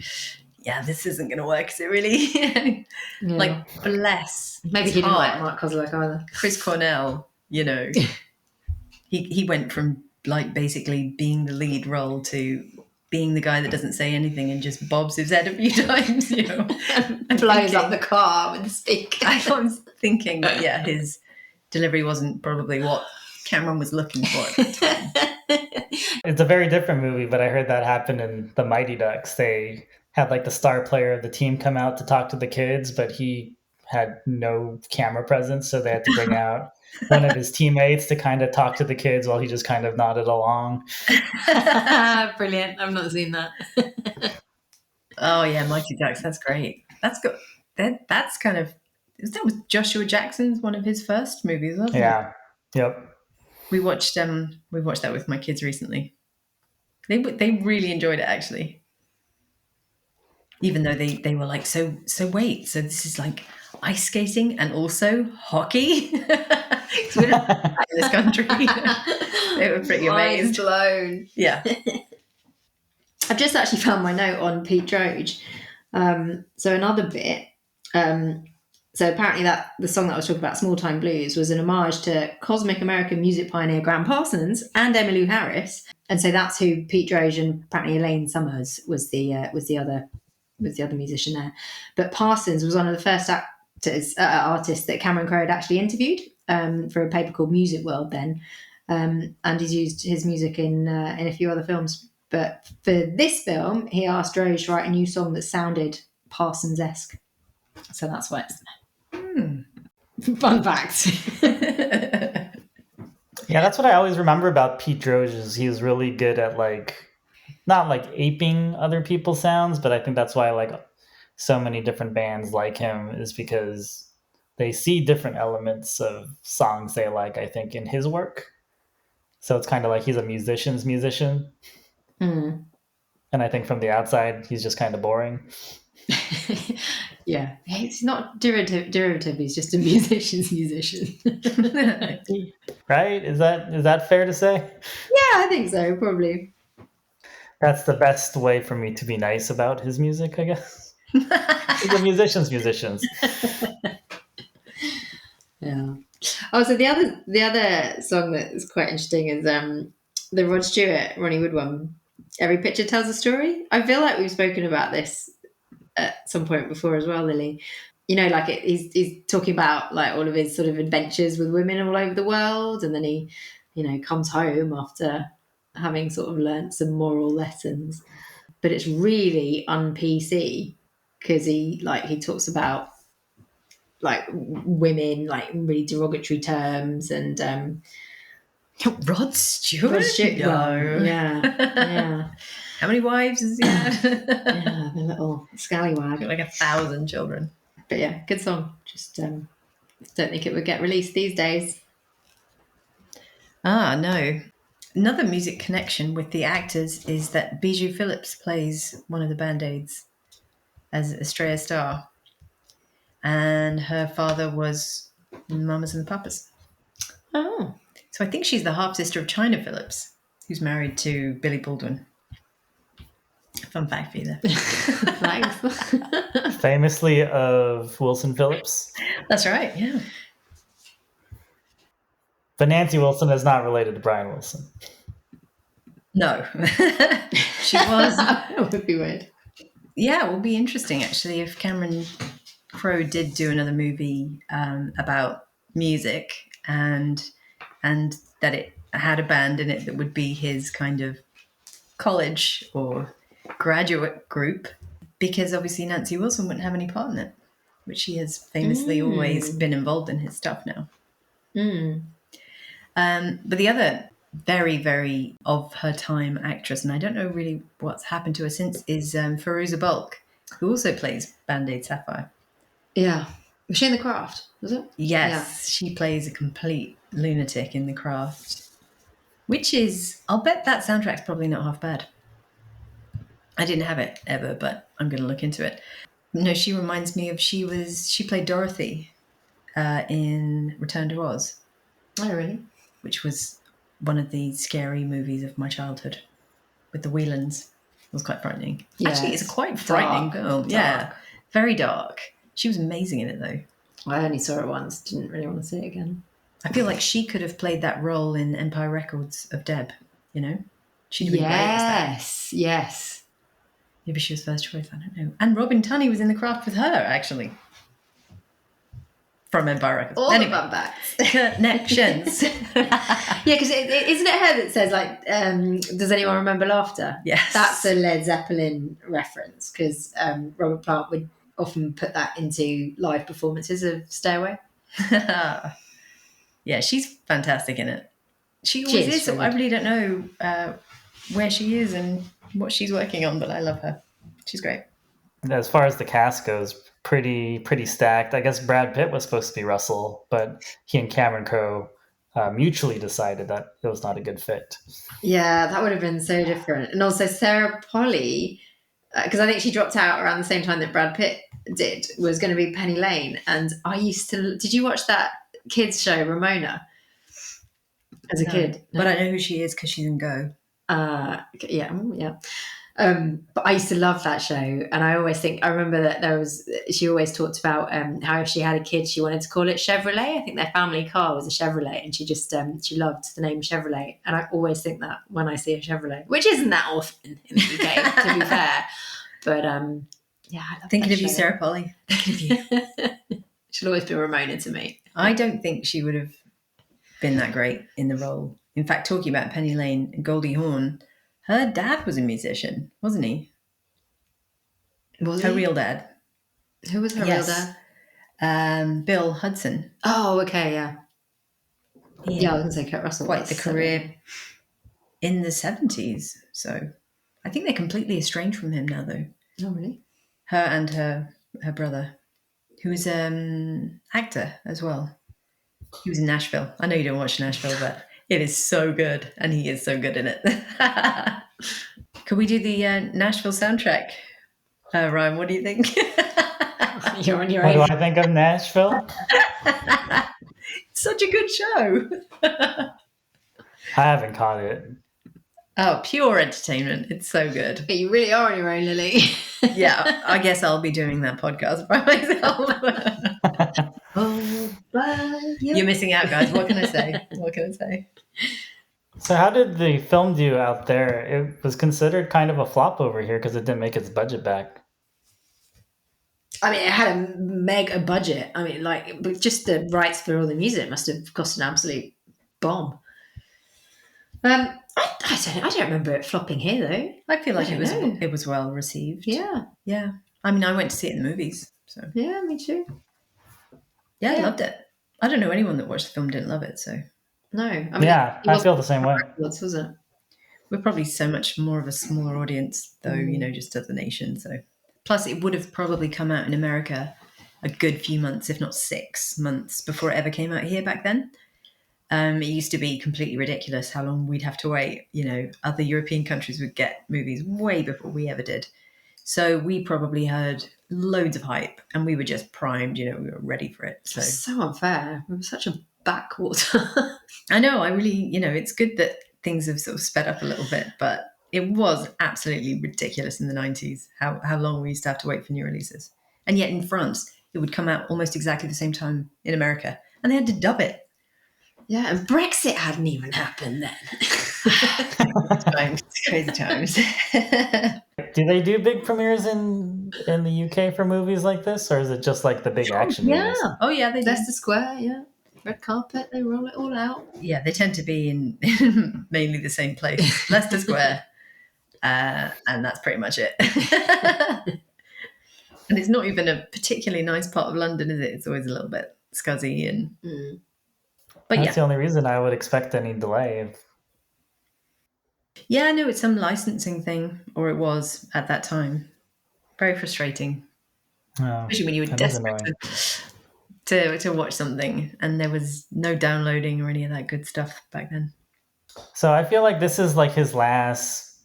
yeah, this isn't going to work. Is it really? Like, bless. Maybe he didn't like Mark Kozlak either. Chris Cornell, he went from like basically being the lead role to being the guy that doesn't say anything and just bobs his head a few times, and blows up the car with the speaker. I was thinking that, his delivery wasn't probably what Cameron was looking for at the time. It's a very different movie, but I heard that happened in The Mighty Ducks. They had like the star player of the team come out to talk to the kids, but he had no camera presence, so they had to bring out one of his teammates to kind of talk to the kids while he just kind of nodded along. Brilliant. I've not seen that. Oh yeah, Mighty Ducks, that's great. That's good. That's kind of, that was Joshua Jackson's one of his first movies, wasn't it? Yeah. Yep. We watched that with my kids recently. They really enjoyed it, actually. Even though they were like, so wait, so this is like ice skating and also hockey? Because we don't have that in this country. They were pretty amazed. Blown. Yeah. I've just actually found my note on Pete Droge. So another bit. So apparently the song that I was talking about, Small Time Blues, was an homage to cosmic American music pioneer Graham Parsons and Emmylou Harris. And so that's who Pete Droge, and apparently Elaine Summers was the other musician there. But Parsons was one of the first artists that Cameron Crowe had actually interviewed for a paper called Music World then. And he's used his music in a few other films. But for this film, he asked Droge to write a new song that sounded Parsons-esque. So that's why it's there. Fun fact. Yeah, that's what I always remember about Pete Droge is he was really good at like, not like aping other people's sounds, but I think that's why like so many different bands like him is because they see different elements of songs they like, I think, in his work. So it's kind of like he's a musician's musician. And I think from the outside, he's just kind of boring. Yeah, he's not derivative. He's just a musician's musician. Right? Is that fair to say? Yeah, I think so. Probably. That's the best way for me to be nice about his music, I guess. He's a musicians. Yeah. Oh, so the other song that is quite interesting is the Rod Stewart, Ronnie Wood one. Every picture tells a story. I feel like we've spoken about this at some point before as well, Lily. You know, like he's talking about like all of his sort of adventures with women all over the world, and then he, you know, comes home after having sort of learnt some moral lessons. But it's really un-PC because he talks about like women like in really derogatory terms and Rod Stewart? Rod Stewart, No. yeah. How many wives has he had? Yeah, the little scallywag. Like 1,000 children. But yeah, good song. Just don't think it would get released these days. Ah, no. Another music connection with the actors is that Bijou Phillips plays one of the Band-Aids as Estrella Star. And her father was Mamas and the Papas. Oh, So I think she's the half-sister of China Phillips, who's married to Billy Baldwin. Fun fact for you there. thanks. Famously of Wilson Phillips. That's right, yeah. But Nancy Wilson is not related to Brian Wilson. No. She was. That would be weird. Yeah, it will be interesting, actually, if Cameron Crowe did do another movie about music and that it had a band in it that would be his kind of college or graduate group, because obviously Nancy Wilson wouldn't have any part in it, which she has famously always been involved in his stuff now. But the other very, very of her time actress, and I don't know really what's happened to her since, is Fairuza Balk, who also plays Band-Aid Sapphire. Yeah. Was she in The Craft? Was it? Yes, she plays a complete lunatic in The Craft, which is, I'll bet that soundtrack's probably not half bad. I didn't have it ever, but I'm going to look into it. No, she reminds me of, she played Dorothy in Return to Oz. Oh, really? Which was one of the scary movies of my childhood with the Whelans. It was quite frightening. Yes. Actually, it's a quite frightening film. Yeah, very dark. She was amazing in it, though. I only saw it once. Didn't really want to see it again. I feel like she could have played that role in Empire Records of Deb, you know? She'd have been great as that. Yes. Maybe she was first choice, I don't know. And Robin Tunney was in The Craft with her, actually. From Empire Records. All the fun facts. Connections. Yeah, because isn't it her that says, like, does anyone remember laughter? Yes. That's a Led Zeppelin reference, because Robert Plant would often put that into live performances of Stairway. Yeah, she's fantastic in it. She always is. So I really don't know where she is and what she's working on, but I love her. She's great. As far as the cast goes, pretty stacked. I guess Brad Pitt was supposed to be Russell, but he and Cameron Crowe mutually decided that it was not a good fit. Yeah, that would have been so different. And also Sarah Polley, because I think she dropped out around the same time that Brad Pitt did, was going to be Penny Lane. And I used to... Did you watch that kids show, Ramona, as a kid? But I know who she is because she's in Go. Yeah. But I used to love that show, and I remember that she always talked about how if she had a kid, she wanted to call it Chevrolet. I think their family car was a Chevrolet, and she just she loved the name Chevrolet. And I always think that when I see a Chevrolet, which isn't that often in the UK, to be fair. But yeah, I love Thinking that of you, show. Sarah Polley. Thinking of you. She'll always be Ramona to me. I don't think she would have been that great in the role. In fact, talking about Penny Lane and Goldie Hawn, her dad was a musician, wasn't he? Was her he? real dad. Who was her real dad? Bill Hudson. Oh, okay, yeah. Yeah, I was going to say Kurt Russell. Quite the career in the 70s. So I think they're completely estranged from him now, though. Oh, really? Her and her brother, who's an actor as well. He was in Nashville. I know you don't watch Nashville, but it is so good. And he is so good in it. Could we do the Nashville soundtrack? Ryan, what do you think? You're on your What do own. I think of Nashville? Such a good show. I haven't caught it. Oh, pure entertainment. It's so good. You really are on your own, Lily. Yeah, I guess I'll be doing that podcast by myself. You're missing out, guys. What can I say? What can I say? So how did the film do out there? It was considered kind of a flop over here because it didn't make its budget back. I mean, it had a mega budget. I mean, like, but just the rights for all the music must have cost an absolute bomb. I don't know. I don't remember it flopping here, though. I feel like I it was don't know. it was well received. Yeah. Yeah. I mean, I went to see it in the movies, so Yeah, me too. yeah, I Yeah. loved it. I don't know anyone that watched the film didn't love it, so No. I mean, Yeah, it I wasn't feel the same way. records, was it? we're probably so much more of a smaller audience, though, just as a nation. So, plus, it would have probably come out in America a good few months, if not 6 months, before it ever came out here back then. It used to be completely ridiculous how long we'd have to wait. Other European countries would get movies way before we ever did. So we probably heard loads of hype, and we were just primed. We were ready for it. So It's so unfair. We were such a backwater. I know, I really, it's good that things have sort of sped up a little bit, but it was absolutely ridiculous in the 90s, how long we used to have to wait for new releases. And yet in France, it would come out almost exactly the same time in America, and they had to dub it. Yeah, and Brexit hadn't even happened then. Crazy times. Do they do big premieres in the UK for movies like this, or is it just like the big action movies? Oh, yeah, they do. Leicester Square, yeah. Red carpet, they roll it all out. Yeah, they tend to be in mainly the same place, Leicester Square, and that's pretty much it. And it's not even a particularly nice part of London, is it? It's always a little bit scuzzy and. But That's the only reason I would expect any delay. Yeah, no, it's some licensing thing, or it was at that time. Very frustrating, especially when you were that is desperate to watch something, and there was no downloading or any of that good stuff back then. So I feel like this is like his last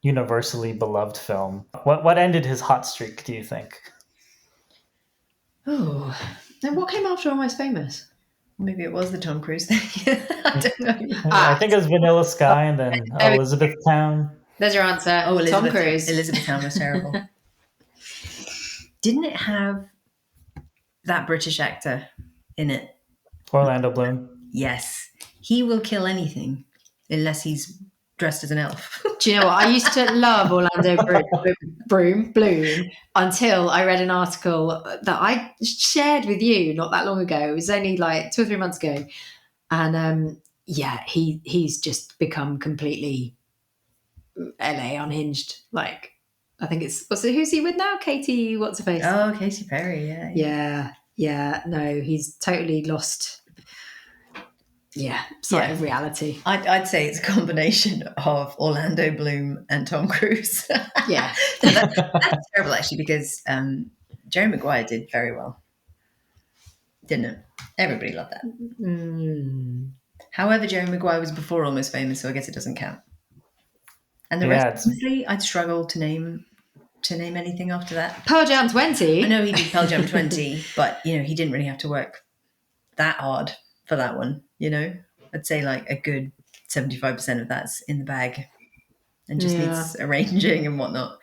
universally beloved film. What ended his hot streak, do you think? Oh, then what came after Almost Famous? Maybe it was the Tom Cruise thing. I don't know. I think it was Vanilla Sky and then Elizabethtown. There's your answer. Oh, Tom Cruise. Elizabethtown was terrible. Didn't it have that British actor in it? Orlando Bloom. Yes. He will kill anything unless he's dressed as an elf. Do you know what? I used to love Orlando Bloom until I read an article that I shared with you not that long ago. It was only like 2 or 3 months ago. And he's just become completely LA unhinged. Like, I think who's he with now? Katie, what's her face? Oh, Katy Perry, Yeah. No, he's totally lost. Yeah, sight of reality. I'd say it's a combination of Orlando Bloom and Tom Cruise. Yeah. That's terrible, actually, because Jerry Maguire did very well. Didn't it? Everybody loved that. However, Jerry Maguire was before Almost Famous, so I guess it doesn't count. And the rest, honestly, I'd struggle to name anything after that. Pearl Jam 20. I know he did Pearl Jam 20, but he didn't really have to work that hard for that one. I'd say like a good 75% of that's in the bag and just needs arranging and whatnot.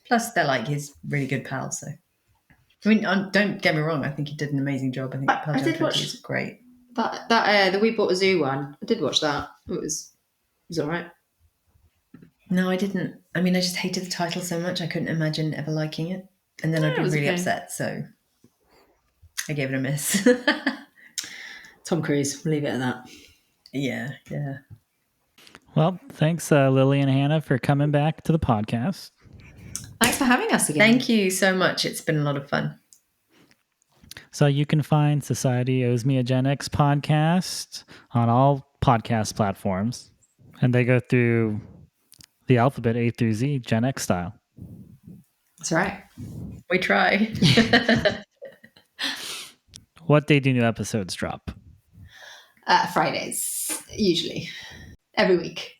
Plus, they're like his really good pals. So, I mean, don't get me wrong. I think he did an amazing job. I think Pearl Jam 20 is great. That the We Bought a Zoo one. I did watch that. It was all right. No, I didn't. I mean, I just hated the title so much. I couldn't imagine ever liking it, and then I'd be really upset. So, I gave it a miss. Tom Cruise. We'll leave it at that. Yeah. Well, thanks, Lily and Hannah, for coming back to the podcast. Thanks for having us again. Thank you so much. It's been a lot of fun. So you can find Society Owes Me a Gen X podcast on all podcast platforms, and they go through the alphabet A through Z, Gen X style. That's right. We try. What day do new episodes drop? Fridays, usually. Every week.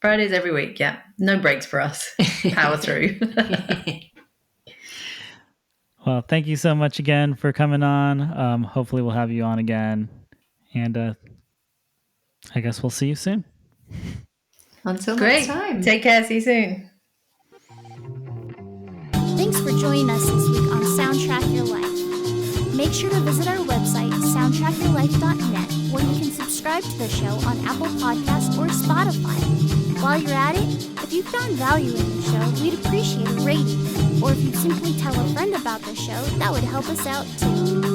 Fridays every week, yeah. No breaks for us. Power through. Well, thank you so much again for coming on. Hopefully we'll have you on again. And I guess we'll see you soon. Until Great. next time. Take care. See you soon. Thanks for joining us this week on Soundtrack Your Life. Make sure to visit our website, soundtrackyourlife.net, where you can subscribe to the show on Apple Podcasts or Spotify. While you're at it, if you found value in the show, we'd appreciate a rating. Or if you'd simply tell a friend about the show, that would help us out too.